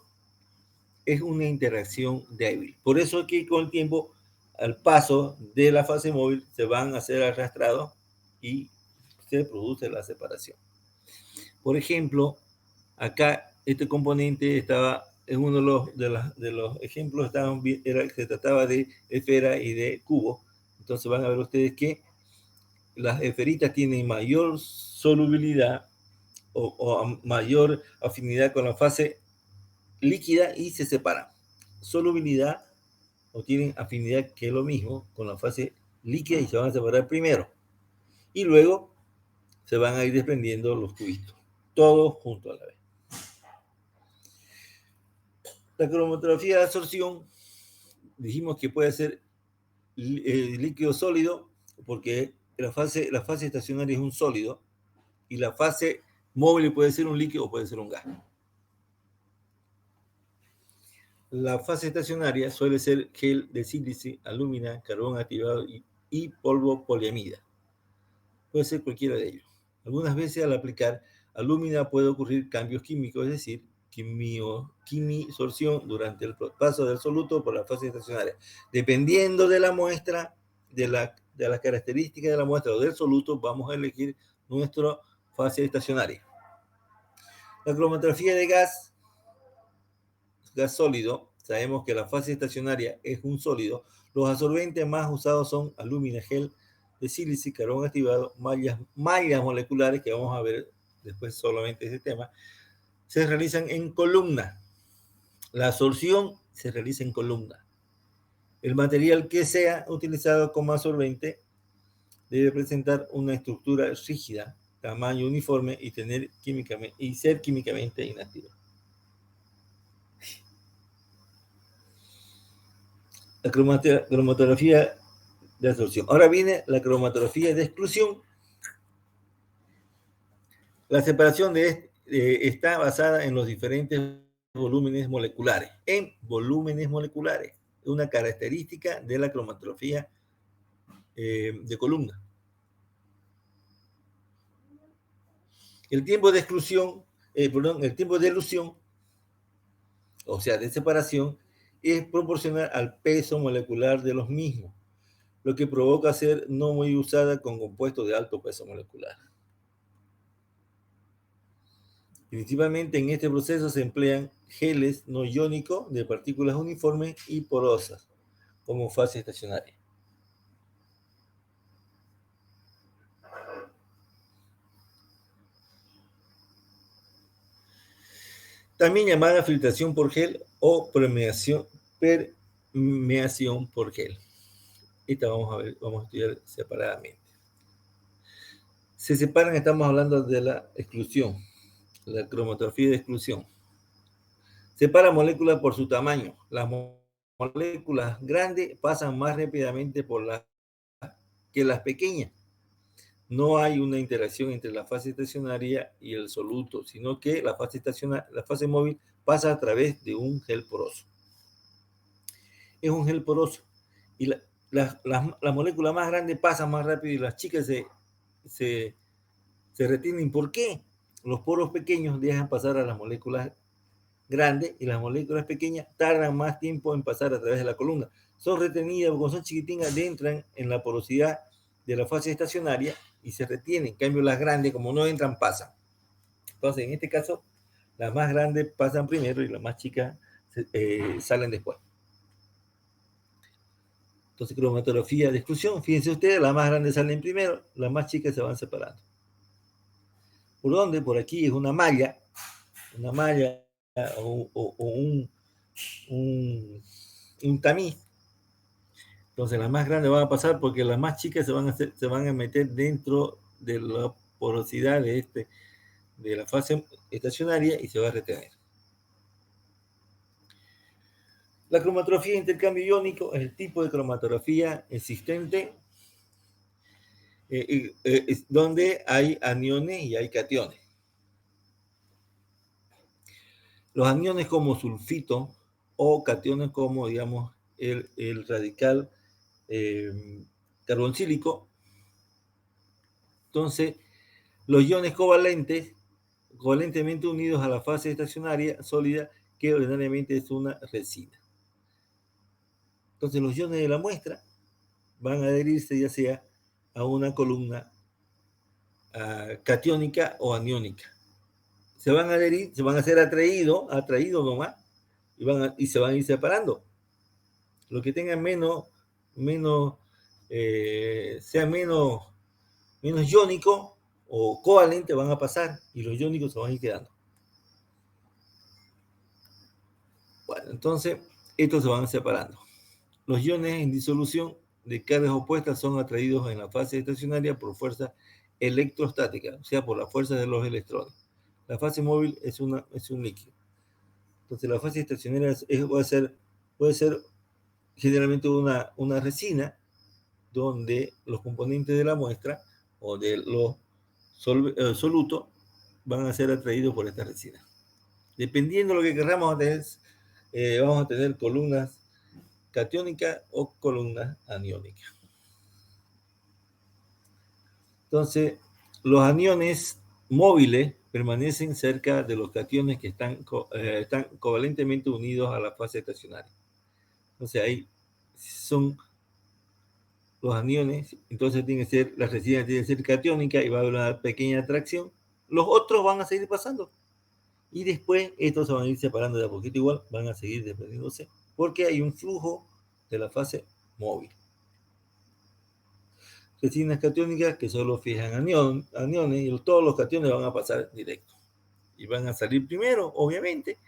es una interacción débil. Por eso es que con el tiempo, al paso de la fase móvil, se van a ser arrastrados y se produce la separación. Por ejemplo, acá este componente estaba en uno de los ejemplos, se trataba de esfera y de cubo. Entonces van a ver ustedes que las esferitas tienen mayor solubilidad o mayor afinidad con la fase líquida y se separan. Solubilidad o tienen afinidad, que es lo mismo, con la fase líquida y se van a separar primero. Y luego se van a ir desprendiendo los cubitos, todos juntos a la vez. La cromatografía de absorción, dijimos que puede ser líquido sólido, porque la fase estacionaria es un sólido, y la fase móvil puede ser un líquido o puede ser un gas. La fase estacionaria suele ser gel de sílice, alúmina, carbón activado y polvo poliamida. Puede ser cualquiera de ellos. Algunas veces al aplicar alúmina puede ocurrir cambios químicos, es decir, quimisorción durante el paso del soluto por la fase estacionaria. Dependiendo de la muestra, de las características de la muestra o del soluto, vamos a elegir nuestra fase estacionaria. La cromatografía de gas sólido, sabemos que la fase estacionaria es un sólido. Los absorbentes más usados son alúmina, gel de sílice, carbón activado, mallas moleculares, que vamos a ver después solamente ese tema, se realizan en columna. La absorción se realiza en columna. El material que sea utilizado como absorbente debe presentar una estructura rígida, tamaño uniforme y ser químicamente inactivo. La cromatografía de absorción. Ahora viene la cromatografía de exclusión. La separación está basada en los diferentes volúmenes moleculares. En volúmenes moleculares. Es una característica de la cromatografía de columna. El tiempo de exclusión, el tiempo de elusión, o sea, de separación, es proporcional al peso molecular de los mismos, lo que provoca ser no muy usada con compuestos de alto peso molecular. Principalmente en este proceso se emplean geles no iónicos de partículas uniformes y porosas como fase estacionaria. También llamada filtración por gel o permeación por gel. Esta vamos a estudiar separadamente. Se separan, estamos hablando de la exclusión, la cromatografía de exclusión. Separa moléculas por su tamaño. Las moléculas grandes pasan más rápidamente que las pequeñas. No hay una interacción entre la fase estacionaria y el soluto, sino que la fase móvil pasa a través de un gel poroso. Es un gel poroso y las moléculas más grandes pasan más rápido y las chicas se retienen. ¿Por qué? Los poros pequeños dejan pasar a las moléculas grandes y las moléculas pequeñas tardan más tiempo en pasar a través de la columna. Son retenidas porque son chiquitinas, entran en la porosidad de la fase estacionaria y se retienen. En cambio, las grandes, como no entran, pasan. Entonces, en este caso, las más grandes pasan primero y las más chicas salen después. Entonces, cromatografía de exclusión. Fíjense ustedes, las más grandes salen primero, las más chicas se van separando. ¿Por dónde? Por aquí es una malla o un tamiz. Entonces las más grandes van a pasar porque las más chicas se van a meter dentro de la porosidad de la fase estacionaria y se va a retener. La cromatografía de intercambio iónico es el tipo de cromatografía existente donde hay aniones y hay cationes. Los aniones como sulfito o cationes como, digamos, el radical carboncílico. Entonces, los iones covalentemente unidos a la fase estacionaria sólida, que ordinariamente es una resina. Entonces, los iones de la muestra van a adherirse ya sea a una columna catiónica o aniónica. Se van a adherir, se van a ser atraídos nomás, y se van a ir separando. Los que tengan sea menos iónicos o covalentes van a pasar y los iónicos se van a ir quedando. Bueno, entonces estos se van separando. Los iones en disolución de cargas opuestas son atraídos en la fase estacionaria por fuerza electrostática, o sea, por la fuerza de los electrones. La fase móvil es un líquido. Entonces la fase estacionaria puede ser generalmente una resina donde los componentes de la muestra o de los solutos van a ser atraídos por esta resina. Dependiendo de lo que queramos vamos a tener columnas catiónicas o columnas aniónicas. Entonces, los aniones móviles permanecen cerca de los cationes que están covalentemente unidos a la fase estacionaria. Entonces, ahí son los aniones, entonces la resistencia tiene que ser catiónica y va a haber una pequeña atracción. Los otros van a seguir pasando. Y después estos se van a ir separando de a poquito igual, van a seguir desprendiéndose, porque hay un flujo de la fase móvil. Resinas catiónicas que solo fijan aniones y todos los cationes van a pasar directo. Y van a salir primero, obviamente,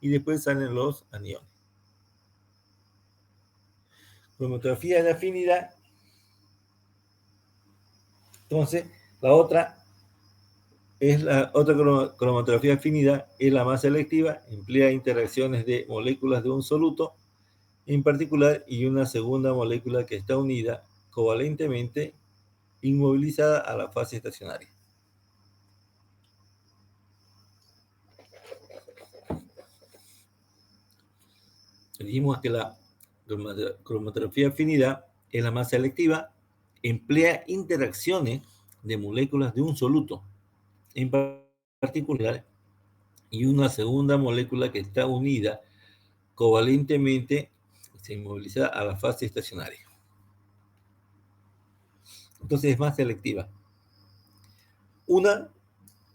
y después salen los aniones. Cromatografía de afinidad. Entonces, la otra cromatografía de afinidad, es la más selectiva, emplea interacciones de moléculas de un soluto en particular y una segunda molécula que está unida covalentemente inmovilizada a la fase estacionaria. Dijimos que la cromatografía de afinidad es la más selectiva, emplea interacciones de moléculas de un soluto en particular y una segunda molécula que está unida covalentemente inmovilizada a la fase estacionaria. Entonces es más selectiva. Uno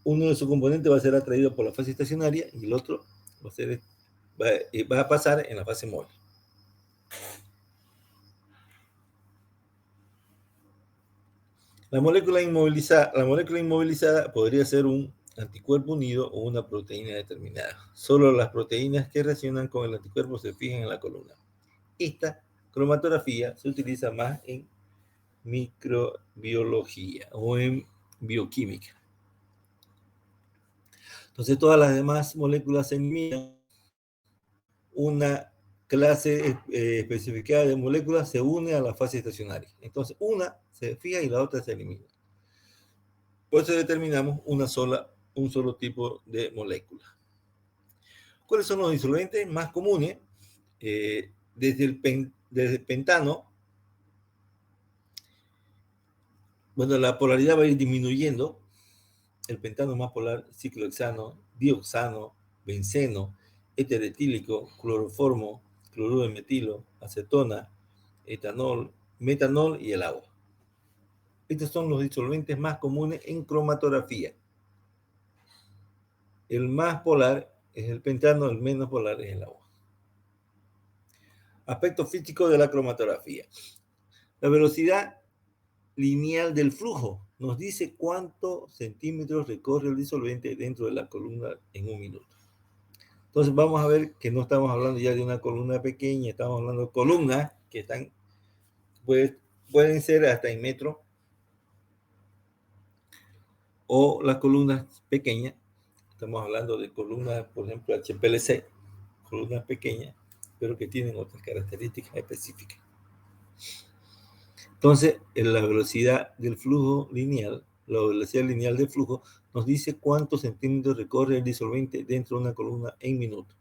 de sus componentes va a ser atraído por la fase estacionaria y el otro va a pasar en la fase móvil. La molécula inmovilizada podría ser un anticuerpo unido o una proteína determinada. Solo las proteínas que reaccionan con el anticuerpo se fijan en la columna. Esta cromatografía se utiliza más en microbiología o en bioquímica. Entonces todas las demás moléculas se eliminan. Una clase especificada de moléculas se une a la fase estacionaria. Entonces una se fija y la otra se elimina. Por eso determinamos un solo tipo de molécula. ¿Cuáles son los disolventes más comunes? Desde el pentano, bueno, la polaridad va a ir disminuyendo. El pentano más polar, ciclohexano, dioxano, benceno, éter etílico, cloroformo, cloruro de metilo, acetona, etanol, metanol y el agua. Estos son los disolventes más comunes en cromatografía. El más polar es el pentano, el menos polar es el agua. Aspecto físico de la cromatografía. La velocidad lineal del flujo nos dice cuántos centímetros recorre el disolvente dentro de la columna en un minuto. Entonces vamos a ver que no estamos hablando ya de una columna pequeña, estamos hablando de columnas que están, pueden ser hasta en metro, o las columnas pequeñas, estamos hablando de columnas, por ejemplo, HPLC, columnas pequeñas, pero que tienen otras características específicas. Entonces, la velocidad del flujo lineal, la velocidad lineal del flujo, nos dice cuántos centímetros recorre el disolvente dentro de una columna en minuto.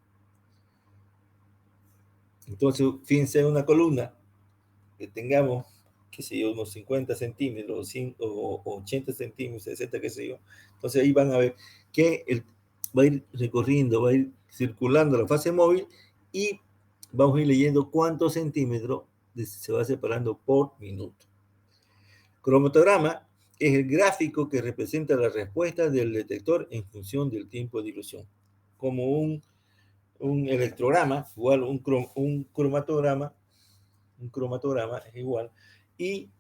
Entonces, fíjense una columna que tengamos, qué sé yo, unos 50 centímetros, o 80 centímetros, 60, qué sé yo. Entonces, ahí van a ver que va a ir recorriendo, va a ir circulando la fase móvil y vamos a ir leyendo cuántos centímetros se va separando por minuto. Cromatograma es el gráfico que representa la respuesta del detector en función del tiempo de dilución. Como un electrograma, igual un cromatograma es igual, y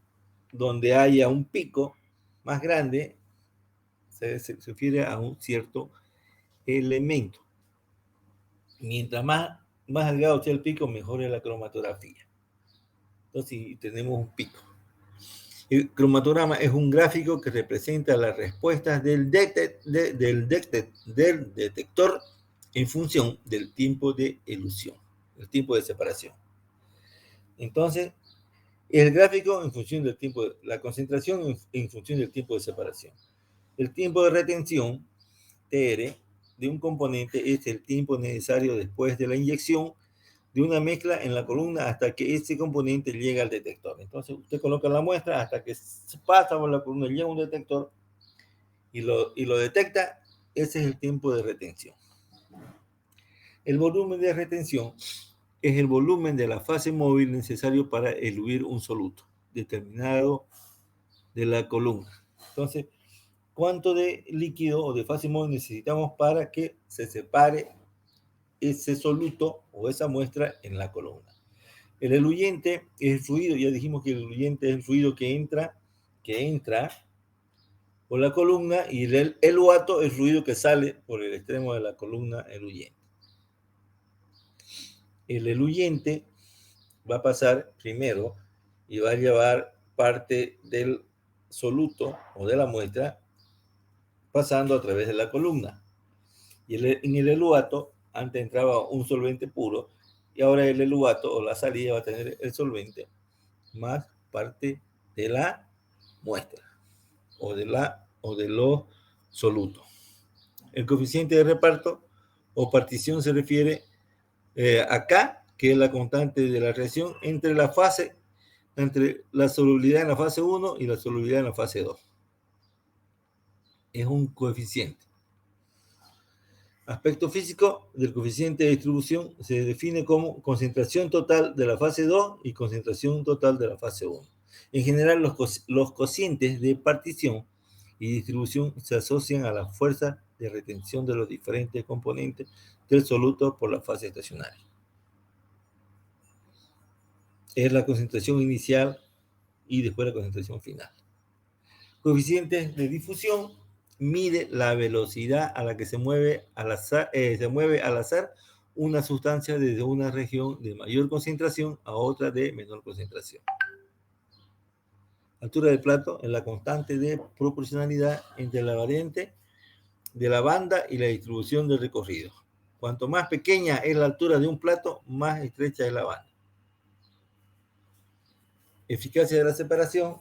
donde haya un pico más grande, se refiere a un cierto elemento. Mientras más delgado sea el pico, mejor es la cromatografía. Entonces, si tenemos un pico. El cromatograma es un gráfico que representa las respuestas del detector en función del tiempo de elusión, el tiempo de separación. Entonces, el gráfico en función del tiempo, la concentración en función del tiempo de separación. El tiempo de retención, TR, de un componente es el tiempo necesario después de la inyección de una mezcla en la columna hasta que ese componente llega al detector. Entonces usted coloca la muestra hasta que pasa por la columna, llega un detector y lo detecta. Ese es el tiempo de retención. El volumen de retención es el volumen de la fase móvil necesario para eluir un soluto determinado de la columna. Entonces, ¿cuánto de líquido o de fase móvil necesitamos para que se separe ese soluto o esa muestra en la columna? El eluyente es el fluido, ya dijimos que el eluyente es el fluido que entra por la columna, y el eluato es el fluido que sale por el extremo de la columna eluyente. El eluyente va a pasar primero y va a llevar parte del soluto o de la muestra pasando a través de la columna. Y en el eluato, antes entraba un solvente puro, y ahora el eluato o la salida va a tener el solvente más parte de la muestra o de los solutos. El coeficiente de reparto o partición se refiere acá, que es la constante de la reacción entre la solubilidad en la fase 1 y la solubilidad en la fase 2. Es un coeficiente. Aspecto físico del coeficiente de distribución se define como concentración total de la fase 2 y concentración total de la fase 1. En general, los cocientes de partición y distribución se asocian a la fuerza de retención de los diferentes componentes del soluto por la fase estacionaria. Es la concentración inicial y después la concentración final. Coeficientes de difusión mide la velocidad a la que se mueve al azar una sustancia desde una región de mayor concentración a otra de menor concentración. Altura del plato es la constante de proporcionalidad entre la variante de la banda y la distribución del recorrido. Cuanto más pequeña es la altura de un plato, más estrecha es la banda. Eficacia de la separación.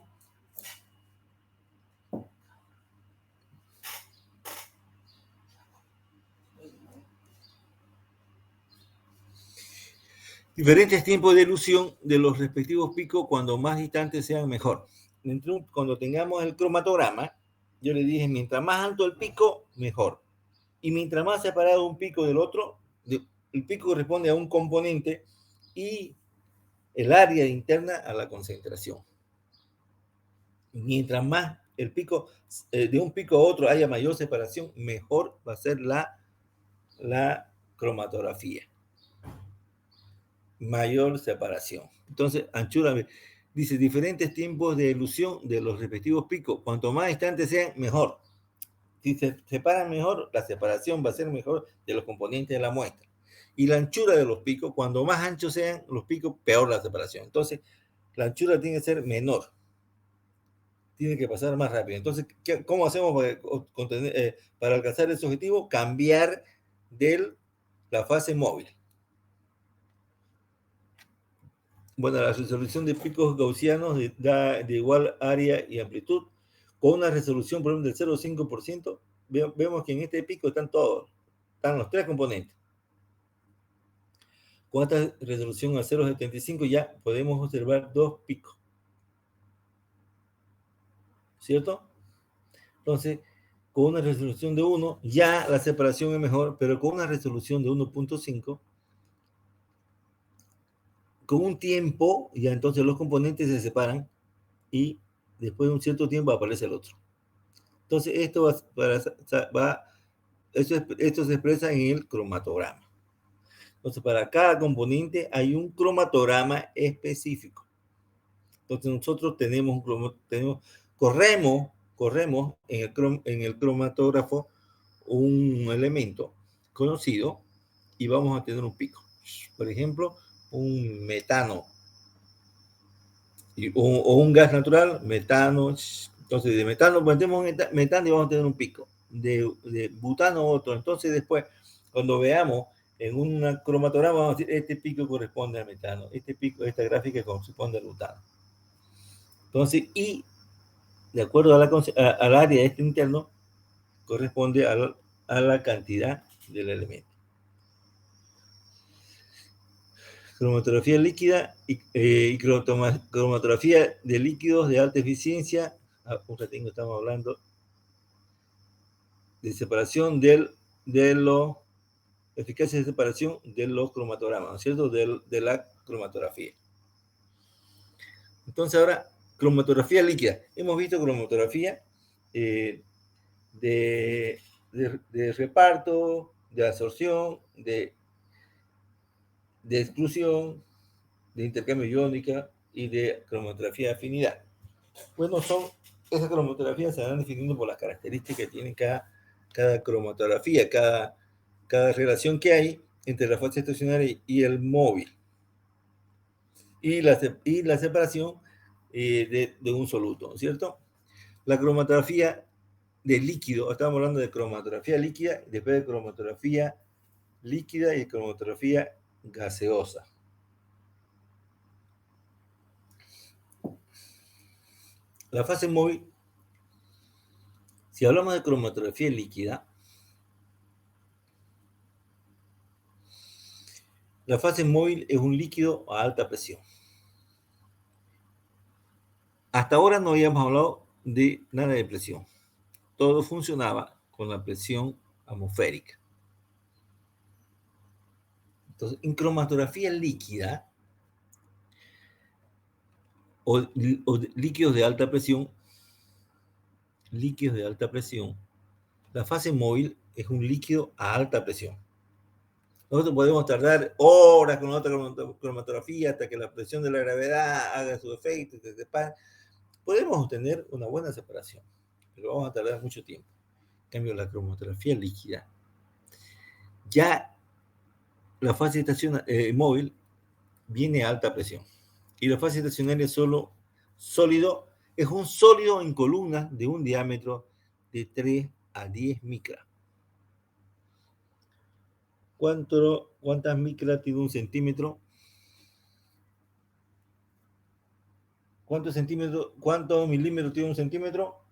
Diferentes tiempos de elusión de los respectivos picos, cuando más distantes sean mejor. Cuando tengamos el cromatograma, yo le dije, mientras más alto el pico, mejor. Y mientras más separado un pico del otro, el pico corresponde a un componente y el área interna a la concentración. Mientras más el pico, de un pico a otro haya mayor separación, mejor va a ser la cromatografía. Mayor separación. Entonces, anchura, dice, diferentes tiempos de elusión de los respectivos picos. Cuanto más distantes sean, mejor. Si se separan mejor, la separación va a ser mejor de los componentes de la muestra. Y la anchura de los picos, cuando más anchos sean los picos, peor la separación. Entonces, la anchura tiene que ser menor. Tiene que pasar más rápido. Entonces, ¿cómo hacemos para alcanzar ese objetivo? Cambiar de la fase móvil. Bueno, la resolución de picos gaussianos da de igual área y amplitud, con una resolución, por ejemplo, del 0,5%, vemos que en este pico están los tres componentes. Con esta resolución a 0,75 ya podemos observar dos picos. ¿Cierto? Entonces, con una resolución de 1, ya la separación es mejor, pero con una resolución de 1,5, con un tiempo, ya entonces los componentes se separan y después de un cierto tiempo aparece el otro. Entonces, esto se expresa en el cromatograma. Entonces, para cada componente hay un cromatograma específico. Entonces, nosotros corremos en el cromatógrafo un elemento conocido y vamos a tener un pico. Por ejemplo, un metano o un gas natural, metano. Entonces, de metano ponemos metano y vamos a tener un pico. De butano otro. Entonces, después, cuando veamos en un cromatograma, vamos a decir, este pico corresponde al metano, esta gráfica corresponde al butano. Entonces, y de acuerdo al área este interno, corresponde a la cantidad del elemento. cromatografía líquida y cromatografía de líquidos de alta eficiencia. Estamos hablando de separación de los eficacia de separación de los cromatogramas, ¿no es cierto? De la cromatografía. Entonces ahora, cromatografía líquida. Hemos visto cromatografía de reparto, de absorción, de exclusión, de intercambio iónica y de cromatografía de afinidad. Bueno, esas cromatografías se van definiendo por las características que tiene cada cromatografía, cada relación que hay entre la fase estacionaria y el móvil. Y la separación de un soluto, ¿cierto? La cromatografía de líquido, estamos hablando de cromatografía líquida, después de cromatografía líquida y cromatografía gaseosa. La fase móvil, si hablamos de cromatografía líquida, la fase móvil es un líquido a alta presión. Hasta ahora no habíamos hablado de nada de presión. Todo funcionaba con la presión atmosférica. Entonces, en cromatografía líquida o líquidos de alta presión, la fase móvil es un líquido a alta presión. Nosotros podemos tardar horas con otra cromatografía hasta que la presión de la gravedad haga su efecto y se separe. Podemos obtener una buena separación, pero vamos a tardar mucho tiempo. En cambio, la cromatografía líquida, ya la fase móvil viene a alta presión. Y la fase estacionaria es solo sólido, es un sólido en columnas de un diámetro de 3 a 10 micras. ¿Cuántas micras tiene un centímetro? ¿Cuántos milímetros tiene un centímetro?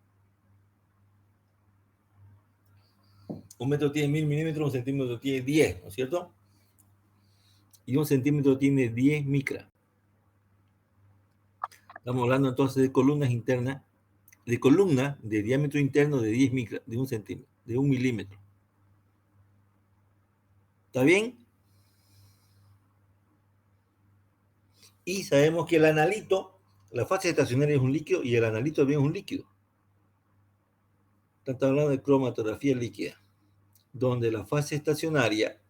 Un metro tiene 1000 milímetros, un centímetro tiene 10, ¿no es cierto? Y un centímetro tiene 10 micras. Estamos hablando entonces de columnas internas, de columna de diámetro interno de 10 micras, de un centímetro, de un milímetro. ¿Está bien? Y sabemos que el analito, la fase estacionaria es un líquido y el analito también es un líquido. Estamos hablando de cromatografía líquida, donde la fase estacionaria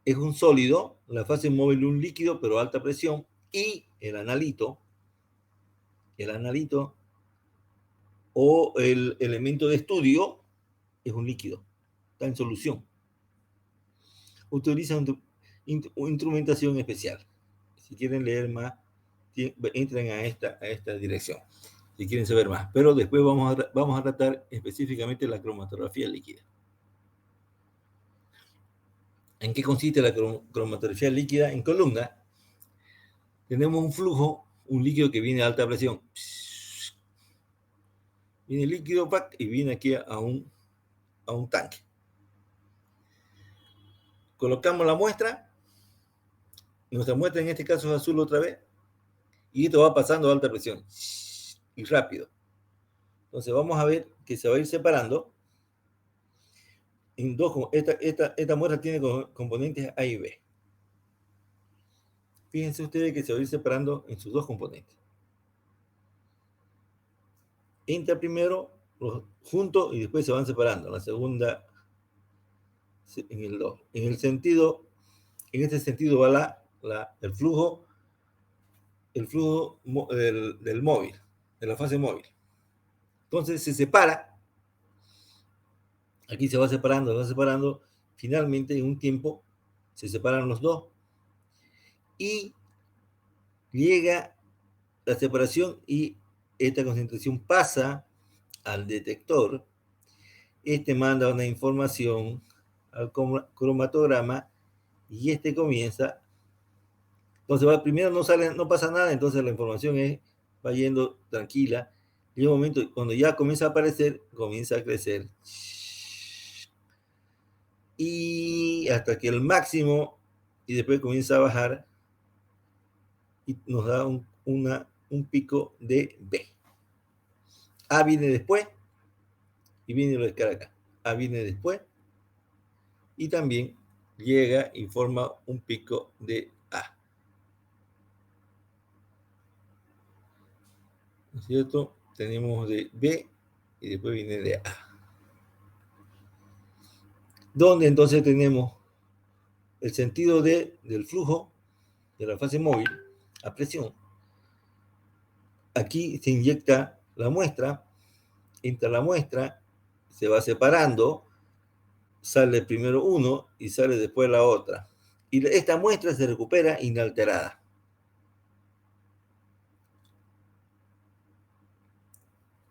es un sólido, la fase móvil un líquido pero a alta presión, y el analito o el elemento de estudio es un líquido, está en solución. Utiliza instrumentación especial. Si quieren leer más, entren a esta dirección, si quieren saber más. Pero después vamos a tratar específicamente la cromatografía líquida. ¿En qué consiste la cromatografía líquida? En columna tenemos un flujo, un líquido que viene a alta presión. Viene el líquido y viene aquí a un tanque. Colocamos la muestra. Nuestra muestra en este caso es azul otra vez. Y esto va pasando a alta presión. Y rápido. Entonces vamos a ver que se va a ir separando. En esta muestra tiene componentes A y B. Fíjense ustedes que se va a ir separando en sus dos componentes. Entra primero juntos y después se van separando. La segunda en el 2. En este sentido va el flujo del móvil, de la fase móvil. Entonces se separa. Aquí se va separando. Finalmente, en un tiempo, se separan los dos. Y llega la separación y esta concentración pasa al detector. Este manda una información al cromatograma y este comienza. Entonces primero no pasa nada, entonces la información va yendo tranquila. Y un momento, cuando ya comienza a aparecer, comienza a crecer. Y hasta que el máximo, y después comienza a bajar y nos da un pico de B. A viene después y viene lo de acá. A viene después y también llega y forma un pico de A. ¿No es cierto? Tenemos de B y después viene de A. Donde entonces tenemos el sentido del flujo de la fase móvil a presión. Aquí se inyecta la muestra, entra la muestra, se va separando, sale primero uno y sale después la otra. Y esta muestra se recupera inalterada.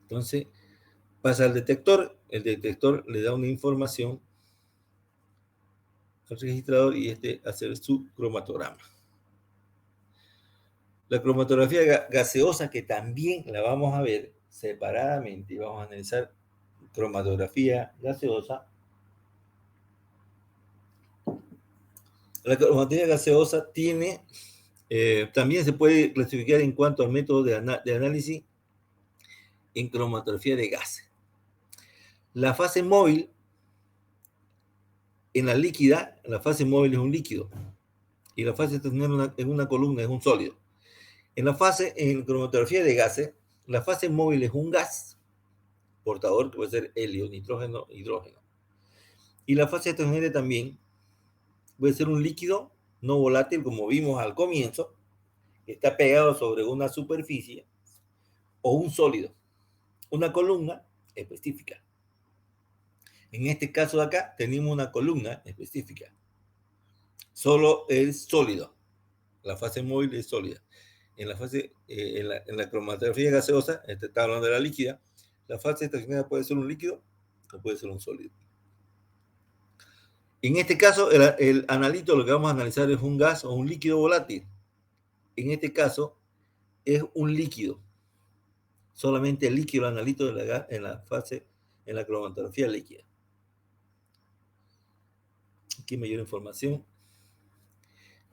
Entonces, pasa al detector, el detector le da una información al registrador y este hace su cromatograma. La cromatografía gaseosa, que también la vamos a ver separadamente, vamos a analizar cromatografía gaseosa. La cromatografía gaseosa tiene, también se puede clasificar en cuanto al método de análisis en cromatografía de gases. La fase móvil en la líquida, la fase móvil es un líquido y la fase estacionaria en una columna es un sólido. En cromatografía de gases, la fase móvil es un gas portador que puede ser helio, nitrógeno, hidrógeno. Y la fase estacionaria también puede ser un líquido no volátil, como vimos al comienzo, que está pegado sobre una superficie, o un sólido, una columna específica. En este caso de acá tenemos una columna específica. Solo es sólido. La fase móvil es sólida. En la cromatografía gaseosa, está hablando de la líquida, la fase estacionaria puede ser un líquido o puede ser un sólido. En este caso, el analito, lo que vamos a analizar es un gas o un líquido volátil. En este caso, es un líquido. Solamente el líquido, el analito en la cromatografía líquida. Aquí mayor información.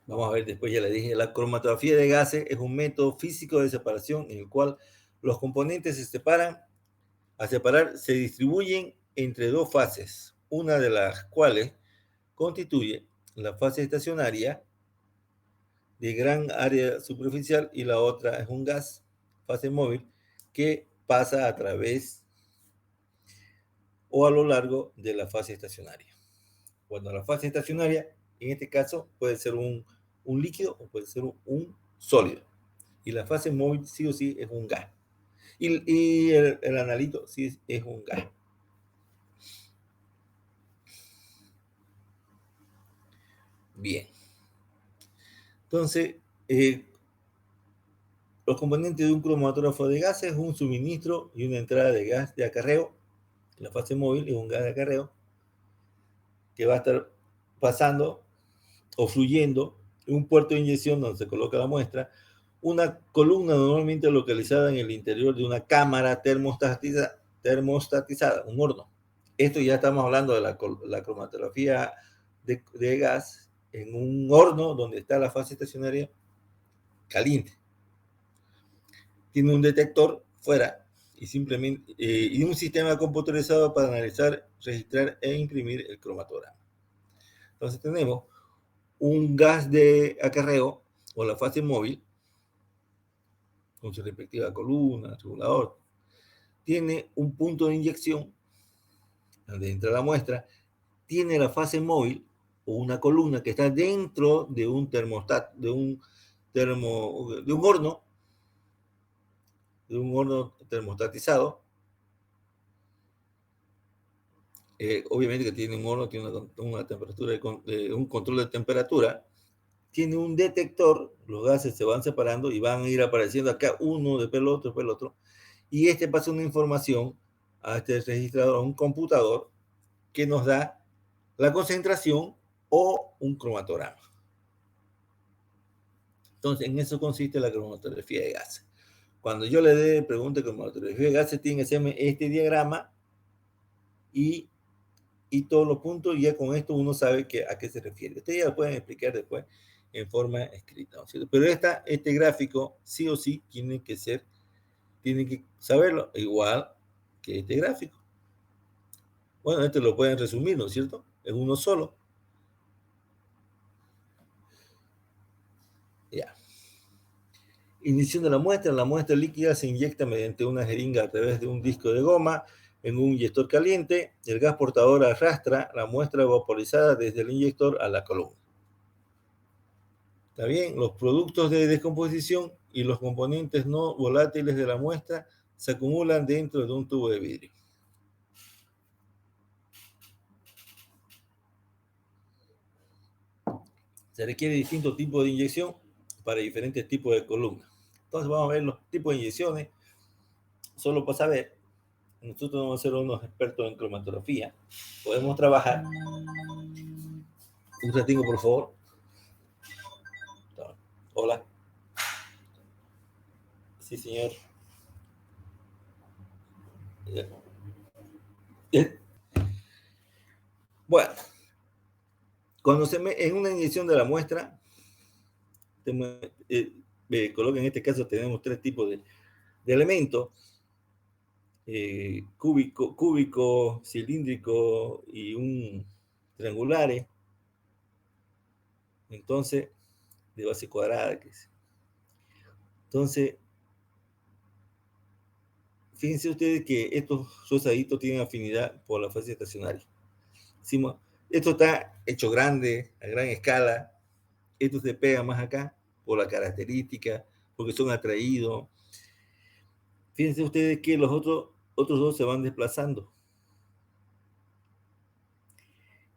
Vamos a ver después, ya le dije, la cromatografía de gases es un método físico de separación en el cual los componentes se separan. Al separar, se distribuyen entre dos fases, una de las cuales constituye la fase estacionaria de gran área superficial y la otra es un gas, fase móvil, que pasa a través o a lo largo de la fase estacionaria. Cuando la fase estacionaria, en este caso, puede ser un líquido o puede ser un sólido. Y la fase móvil sí o sí es un gas. Y el analito sí es un gas. Bien. Entonces, los componentes de un cromatógrafo de gases es un suministro y una entrada de gas de acarreo. La fase móvil es un gas de acarreo que va a estar pasando o fluyendo en un puerto de inyección donde se coloca la muestra, una columna normalmente localizada en el interior de una cámara termostatizada, un horno. Esto ya estamos hablando de la cromatografía de gas en un horno donde está la fase estacionaria caliente. Tiene un detector fuera y un sistema computarizado para analizar, registrar e imprimir el cromatograma. Entonces tenemos un gas de acarreo o la fase móvil con su respectiva columna, regulador. Tiene un punto de inyección donde entra la muestra. Tiene la fase móvil o una columna que está dentro de un termostato, de un horno termostatizado. Obviamente que tiene un horno, tiene una temperatura, un control de temperatura, tiene un detector, los gases se van separando y van a ir apareciendo acá uno, después el otro, después el otro, y este pasa una información a este registrador, a un computador, que nos da la concentración o un cromatograma. Entonces, en eso consiste la cromatografía de gases. Cuando yo le dé pregunta de cromatografía de gases, tiene que hacerme este diagrama y todos los puntos, y ya con esto uno sabe a qué se refiere. Ustedes ya lo pueden explicar después en forma escrita, ¿no es cierto? Pero este gráfico sí o sí tiene que saberlo, igual que este gráfico. Bueno, este lo pueden resumir, ¿no es cierto? Es uno solo. Ya. Inicio de la muestra líquida se inyecta mediante una jeringa a través de un disco de goma en un inyector caliente. El gas portador arrastra la muestra vaporizada desde el inyector a la columna. ¿Está bien? Los productos de descomposición y los componentes no volátiles de la muestra se acumulan dentro de un tubo de vidrio. Se requiere distintos tipos de inyección para diferentes tipos de columnas. Entonces vamos a ver los tipos de inyecciones. Solo para saber, nosotros vamos a ser unos expertos en cromatografía. Podemos trabajar. Un ratito, por favor. Hola. Sí, señor. Bueno, cuando en una inyección de la muestra, coloca en este caso tenemos tres tipos de elementos, cúbico, cilíndrico y un triangulares. Entonces, de base cuadrada. Entonces, fíjense ustedes que estos rosaditos tienen afinidad por la fase estacionaria. Esto está hecho grande, a gran escala. Esto se pega más acá por la característica, porque son atraídos. Fíjense ustedes que los otros dos se van desplazando.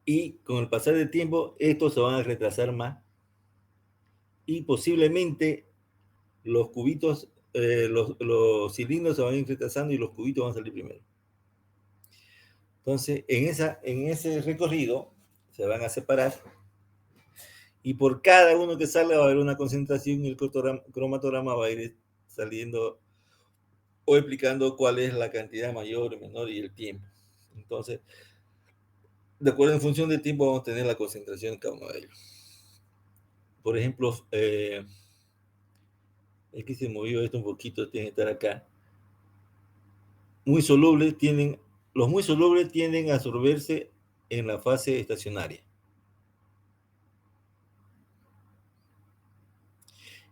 Y con el pasar del tiempo, estos se van a retrasar más. Y posiblemente los cubitos, los cilindros se van a ir retrasando y los cubitos van a salir primero. Entonces, en ese recorrido se van a separar y por cada uno que salga va a haber una concentración y el cromatograma va a ir saliendo o explicando cuál es la cantidad mayor, menor y el tiempo. Entonces, de acuerdo en función del tiempo vamos a tener la concentración en cada uno de ellos. Por ejemplo, es que se movió esto un poquito, tiene que estar acá. Los muy solubles tienden a absorberse en la fase estacionaria.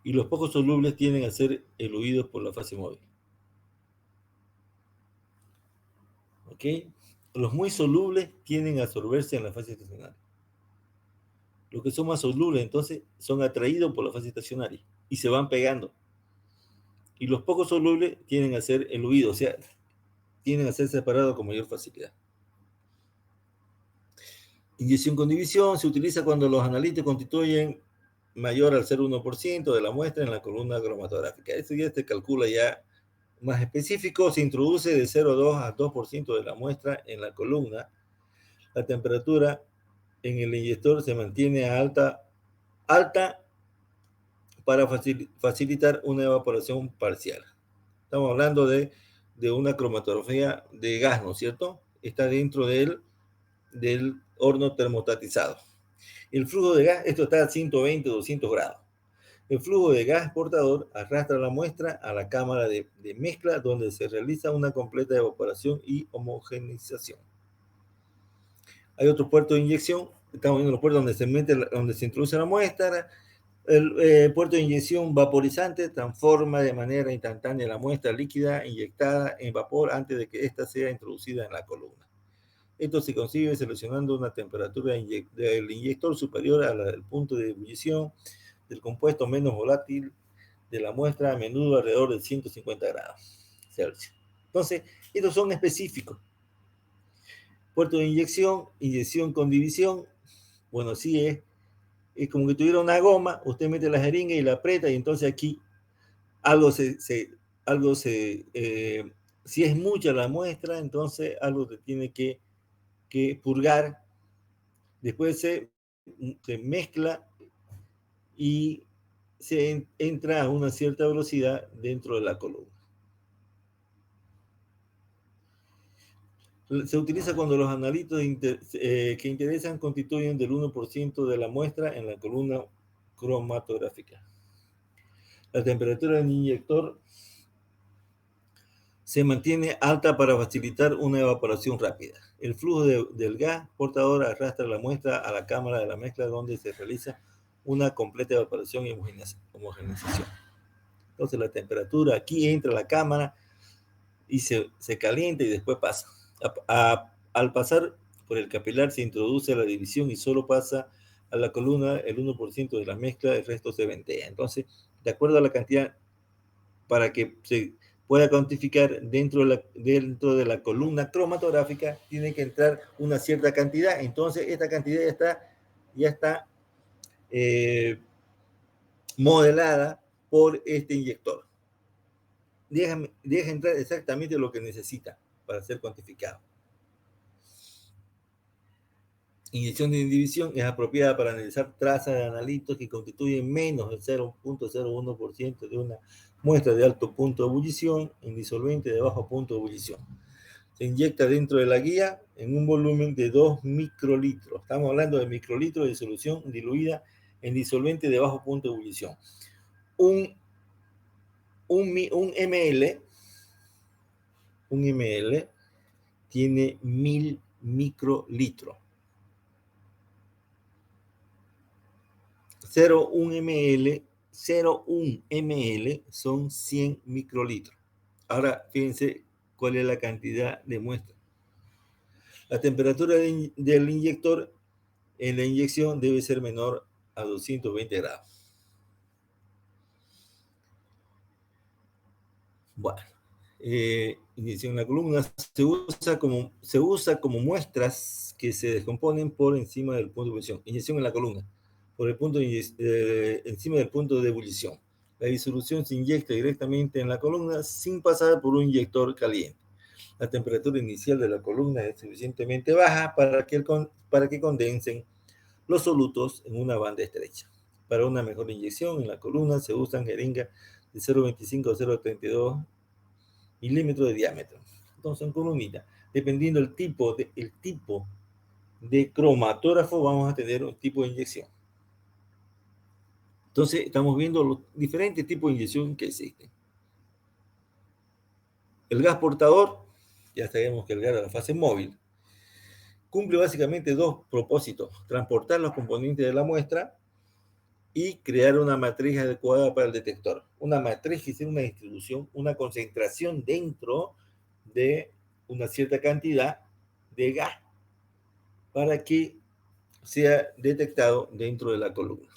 Y los poco solubles tienden a ser eluidos por la fase móvil. ¿Ok? Los muy solubles tienden a absorberse en la fase estacionaria. Los que son más solubles, entonces, son atraídos por la fase estacionaria y se van pegando. Y los poco solubles tienden a ser eluidos, o sea, tienden a ser separados con mayor facilidad. Inyección con división se utiliza cuando los analitos constituyen mayor al 0,1% de la muestra en la columna cromatográfica. Esto ya se calcula ya más específico, se introduce de 0,2 a 2% de la muestra en la columna. La temperatura en el inyector se mantiene alta para facilitar una evaporación parcial. Estamos hablando de una cromatografía de gas, ¿no es cierto? Está dentro del horno termostatizado. El flujo de gas, esto está a 120, 200 grados. El flujo de gas portador arrastra la muestra a la cámara de mezcla donde se realiza una completa evaporación y homogeneización. Hay otro puerto de inyección, estamos viendo los puertos donde se introduce la muestra. El puerto de inyección vaporizante transforma de manera instantánea la muestra líquida inyectada en vapor antes de que ésta sea introducida en la columna. Esto se consigue seleccionando una temperatura del inyector superior a la del punto de ebullición del compuesto menos volátil de la muestra, a menudo alrededor de 150 grados Celsius. Entonces, estos son específicos. Puerto de inyección con división. Bueno, sí es como que tuviera una goma, usted mete la jeringa y la aprieta y entonces aquí si es mucha la muestra, entonces algo se tiene que purgar. Después se mezcla y se entra a una cierta velocidad dentro de la columna. Se utiliza cuando los analitos que interesan constituyen del 1% de la muestra en la columna cromatográfica. La temperatura del inyector se mantiene alta para facilitar una evaporación rápida. El flujo del gas portador arrastra la muestra a la cámara de la mezcla donde se realiza una completa evaporación y homogeneización. Entonces la temperatura aquí entra a la cámara y se calienta y después pasa. Al pasar por el capilar se introduce la división y solo pasa a la columna el 1% de la mezcla, el resto se ventea. Entonces, de acuerdo a la cantidad, para que se pueda cuantificar dentro de la columna cromatográfica, tiene que entrar una cierta cantidad. Entonces, esta cantidad ya está modelada por este inyector. Deja entrar exactamente lo que necesita para ser cuantificado. Inyección de división es apropiada para analizar trazas de analitos que constituyen menos del 0.01% de una muestra de alto punto de ebullición en disolvente de bajo punto de ebullición. Se inyecta dentro de la guía en un volumen de 2 microlitros. Estamos hablando de microlitros de solución diluida en disolvente de bajo punto de ebullición. Un ml tiene 1000 microlitros. 0,1 ml son 100 microlitros. Ahora, fíjense cuál es la cantidad de muestra. La temperatura del inyector en la inyección debe ser menor a 220 grados. Bueno, inyección en la columna se usa como muestras que se descomponen por encima del punto de ebullición. Inyección en la columna, por el punto encima del punto de ebullición. La disolución se inyecta directamente en la columna sin pasar por un inyector caliente. La temperatura inicial de la columna es suficientemente baja para que condensen los solutos en una banda estrecha. Para una mejor inyección en la columna se usan jeringas de 0,25 a 0,32 milímetros de diámetro. Entonces, en columnita, dependiendo del tipo de cromatógrafo, vamos a tener un tipo de inyección. Entonces, estamos viendo los diferentes tipos de inyección que existen. El gas portador, ya sabemos que el gas de la fase móvil, cumple básicamente dos propósitos: transportar los componentes de la muestra y crear una matriz adecuada para el detector. Una matriz es una distribución, una concentración dentro de una cierta cantidad de gas para que sea detectado dentro de la columna.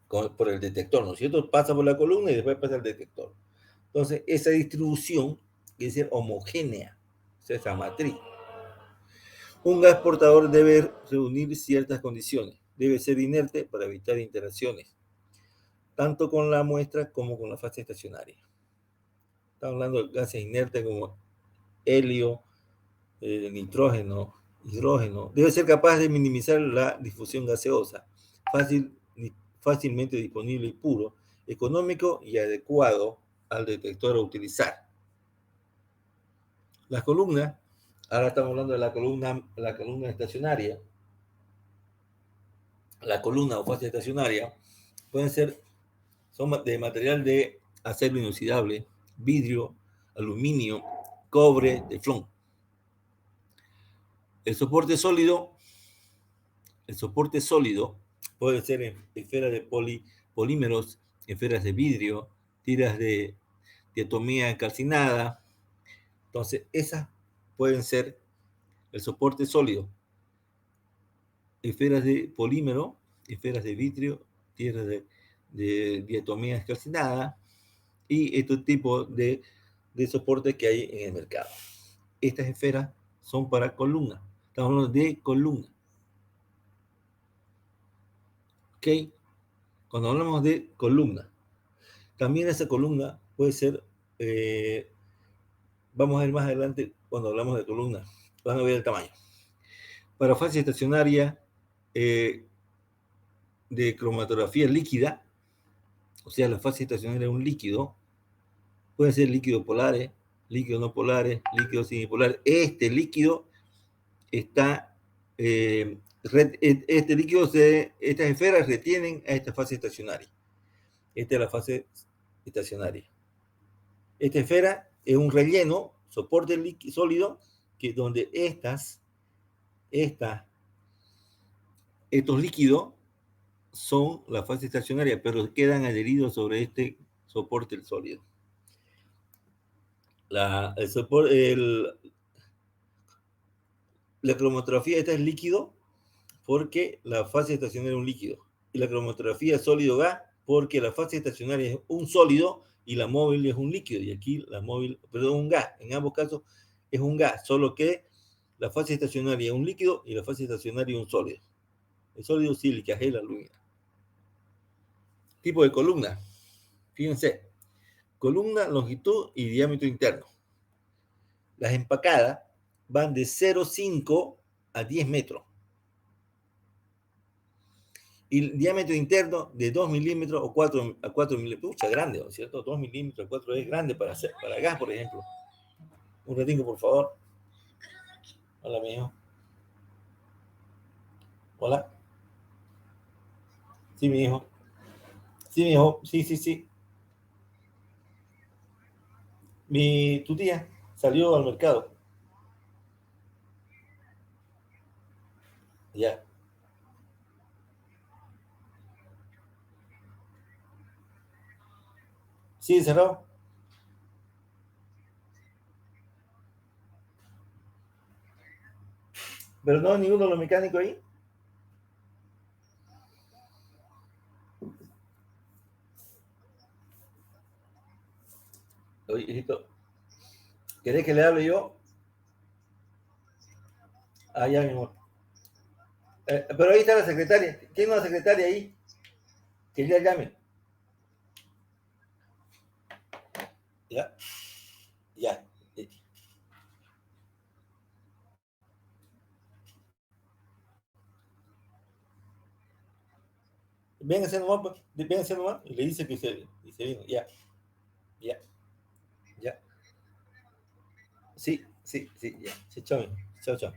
Por el detector, ¿no es cierto? Pasa por la columna y después pasa al detector. Entonces, esa distribución debe ser homogénea, o sea, esa matriz. Un gas portador debe reunir ciertas condiciones. Debe ser inerte para evitar interacciones, tanto con la muestra como con la fase estacionaria. Estamos hablando de gases inertes como helio, nitrógeno, hidrógeno. Debe ser capaz de minimizar la difusión gaseosa, fácilmente disponible y puro, económico y adecuado al detector a utilizar. Las columnas, ahora estamos hablando de la columna estacionaria. La columna o fase estacionaria son de material de acero inoxidable, vidrio, aluminio, cobre, teflón. El soporte sólido puede ser en esferas de polímeros, esferas de vidrio, tiras de diatomía calcinada. Entonces, esas pueden ser el soporte sólido. Esferas de polímero, esferas de vidrio, tiras de diatomía calcinada y estos tipos de soportes que hay en el mercado. Estas esferas son para columna. Estamos hablando de columna. ¿Ok? Cuando hablamos de columna, también esa columna puede ser, vamos a ver más adelante cuando hablamos de columna, van a ver el tamaño. Para fase estacionaria de cromatografía líquida, o sea, la fase estacionaria es un líquido, puede ser líquidos polares, líquidos no polares, líquidos semipolares. Este líquido está este líquido, estas esferas retienen a esta fase estacionaria. Esta es la fase estacionaria. Esta esfera es un relleno, soporte sólido, que donde estos líquidos son la fase estacionaria, pero quedan adheridos sobre este soporte sólido. La cromatografía esta es líquido porque la fase estacionaria es un líquido. Y la cromatografía sólido-gas porque la fase estacionaria es un sólido y la móvil es un líquido. Y aquí la móvil, perdón, un gas. En ambos casos es un gas, solo que la fase estacionaria es un líquido y la fase estacionaria es un sólido. El sólido sílica, gel, alumina. Tipo de columna. Fíjense. Columna, longitud y diámetro interno. Las empacadas van de 0,5 a 10 metros. Y el diámetro interno de 2 milímetros o 4 a 4 milímetros. Pucha, grande, ¿no es cierto? 2 milímetros, 4 es grande para gas, por ejemplo. Un ratito, por favor. Hola, mi hijo. Hola. Sí, mi hijo. Sí, mi hijo. Sí, sí, sí. Tu tía salió al mercado. Ya. Sí, cerrado. Pero no, ninguno de los mecánicos ahí. Oye, hijito, ¿querés que le hable yo? Ah, ya, mi amor. Pero ahí está la secretaria. Tiene una secretaria ahí. Que ya llame. Ya, ya. Véngase nomás, pues. Véngase nomás. Y le dice que se vino. Ya, ya, ya. Sí, sí, sí, ya. Sí, chao, chao, chao.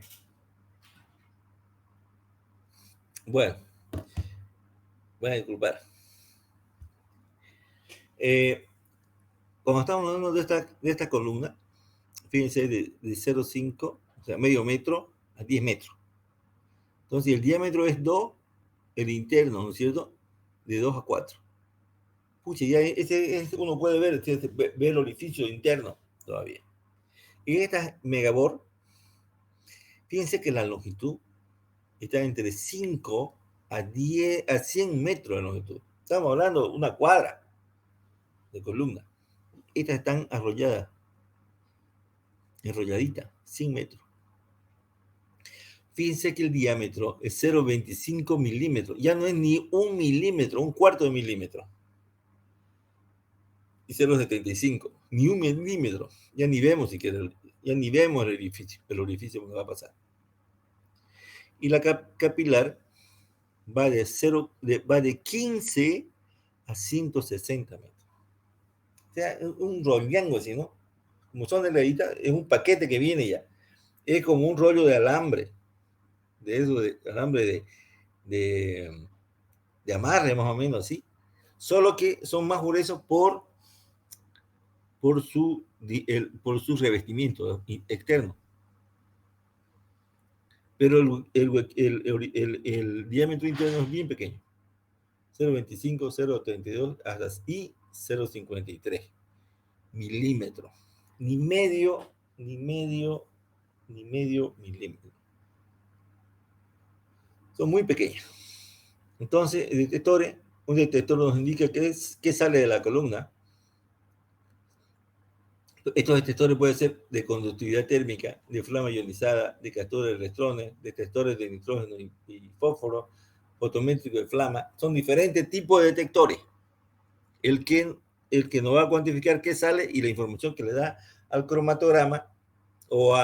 Bueno, voy a disculpar. Eh, Cuando estamos hablando de esta columna, fíjense, de 0,5, o sea, medio metro a 10 metros. Entonces, el diámetro es 2, el interno, ¿no es cierto? De 2 a 4. Pucha, ya uno puede ver, ve el orificio interno todavía. Y esta megabor, fíjense que la longitud está entre 5 a 10, a 100 metros de longitud. Estamos hablando de una cuadra de columna. Estas están enrolladitas, 100 metros. Fíjense que el diámetro es 0,25 milímetros. Ya no es ni un milímetro, un cuarto de milímetro. Y 0,75, ni un milímetro. Ya ni vemos siquiera, ya ni vemos el orificio que va a pasar. Y la capilar va de 15 a 160 metros. O sea, un rollango así, ¿no? Como son delgaditas, es un paquete que viene ya. Es como un rollo de alambre, de alambre de amarre, más o menos así. Solo que son más gruesos por su revestimiento externo. Pero el diámetro interno es bien pequeño. 0,25, 0,32 y 0,53 milímetros. Ni medio, ni medio, ni medio milímetro. Son muy pequeños. Entonces, un detector nos indica qué sale de la columna. Estos detectores pueden ser de conductividad térmica, de flama ionizada, de captura de electrones, detectores de nitrógeno y fósforo, fotométrico de flama. Son diferentes tipos de detectores. El que nos va a cuantificar qué sale y la información que le da al cromatograma o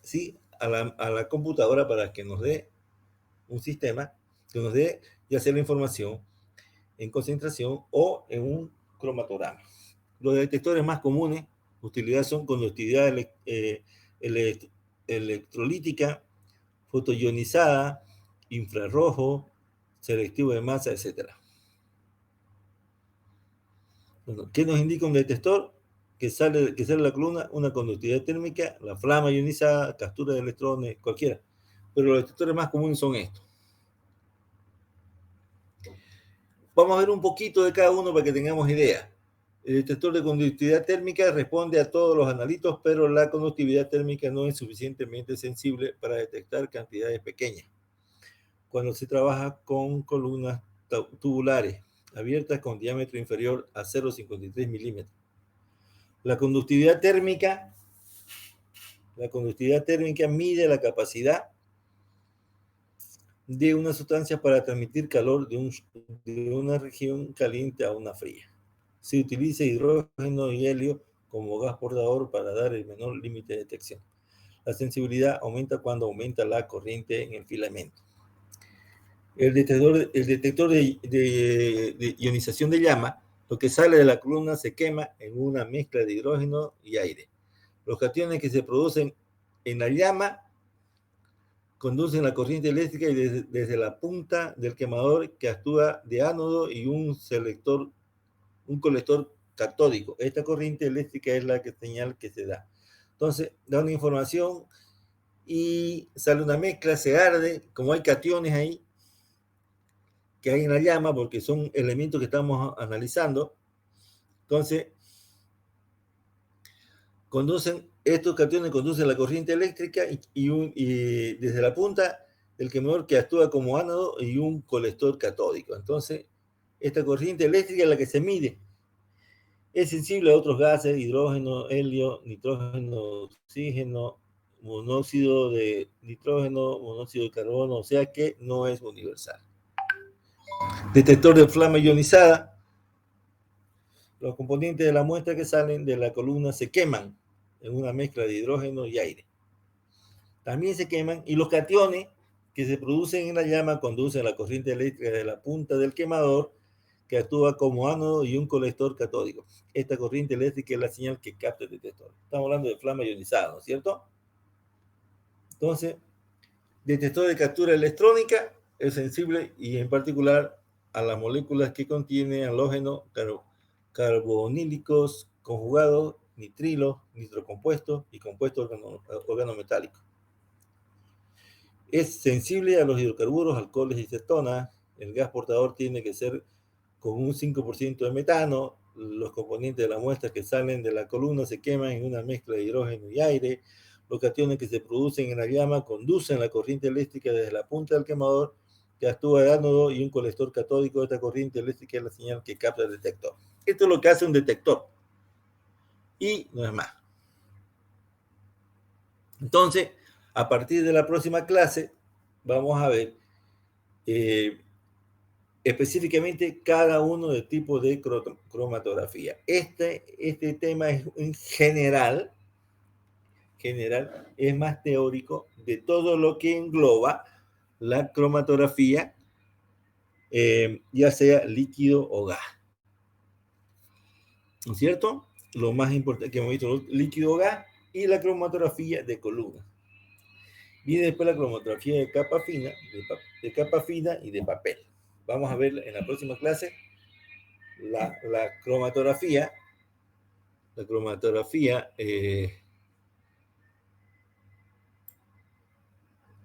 sí, a la computadora para que nos dé un sistema que nos dé ya sea la información en concentración o en un cromatograma. Los detectores más comunes utilidad son conductividad electrolítica, fotoionizada, infrarrojo, selectivo de masa, etc. Bueno, ¿qué nos indica un detector? Que sale de la columna una conductividad térmica, la flama ionizada, captura de electrones, cualquiera. Pero los detectores más comunes son estos. Vamos a ver un poquito de cada uno para que tengamos idea. El detector de conductividad térmica responde a todos los analitos, pero la conductividad térmica no es suficientemente sensible para detectar cantidades pequeñas. Cuando se trabaja con columnas tubulares abiertas con diámetro inferior a 0,53 milímetros. La conductividad térmica mide la capacidad de una sustancia para transmitir calor de una región caliente a una fría. Se utiliza hidrógeno y helio como gas portador para dar el menor límite de detección. La sensibilidad aumenta cuando aumenta la corriente en el filamento. El detector de ionización de llama, lo que sale de la columna se quema en una mezcla de hidrógeno y aire. Los cationes que se producen en la llama conducen la corriente eléctrica y desde la punta del quemador que actúa de ánodo y un colector catódico. Esta corriente eléctrica es la señal que se da. Entonces, da una información y sale una mezcla, se arde, como hay cationes ahí que hay en la llama, porque son elementos que estamos analizando. Entonces, estos cationes conducen la corriente eléctrica y desde la punta del quemador que actúa como ánodo y un colector catódico. Entonces, esta corriente eléctrica es la que se mide. Es sensible a otros gases, hidrógeno, helio, nitrógeno, oxígeno, monóxido de nitrógeno, monóxido de carbono, o sea que no es universal. Detector de flama ionizada. Los componentes de la muestra que salen de la columna se queman en una mezcla de hidrógeno y aire. También se queman y los cationes que se producen en la llama conducen la corriente eléctrica de la punta del quemador que actúa como ánodo y un colector catódico. Esta corriente eléctrica es la señal que capta el detector. Estamos hablando de flama ionizada, ¿no es cierto? Entonces, detector de captura electrónica es sensible y en particular a las moléculas que contienen halógeno, carbonílicos conjugados, nitrilos, nitrocompuestos y compuestos organometálicos. Es sensible a los hidrocarburos, alcoholes y cetonas. El gas portador tiene que ser con un 5% de metano. Los componentes de la muestra que salen de la columna se queman en una mezcla de hidrógeno y aire. Los cationes que se producen en la llama conducen la corriente eléctrica desde la punta del quemador que actúa de ánodo y un colector catódico de esta corriente eléctrica es la señal que capta el detector. Esto es lo que hace un detector. Y no es más. Entonces, a partir de la próxima clase, vamos a ver específicamente cada uno de tipos de cromatografía. Este tema es en general, es más teórico de todo lo que engloba la cromatografía, ya sea líquido o gas. ¿No es cierto? Lo más importante que hemos visto, líquido o gas, y la cromatografía de columna. Viene después la cromatografía de capa fina y de papel. Vamos a ver en la próxima clase la cromatografía. La cromatografía,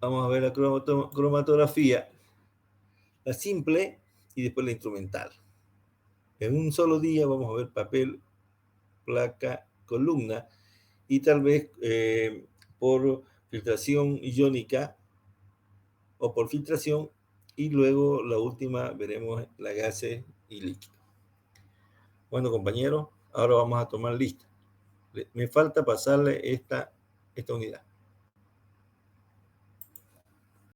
vamos a ver la cromatografía, la simple y después la instrumental. En un solo día vamos a ver papel, placa, columna y tal vez por filtración iónica o por filtración, y luego la última veremos la gases y líquido. Bueno, compañeros, ahora vamos a tomar lista. Me falta pasarle esta unidad.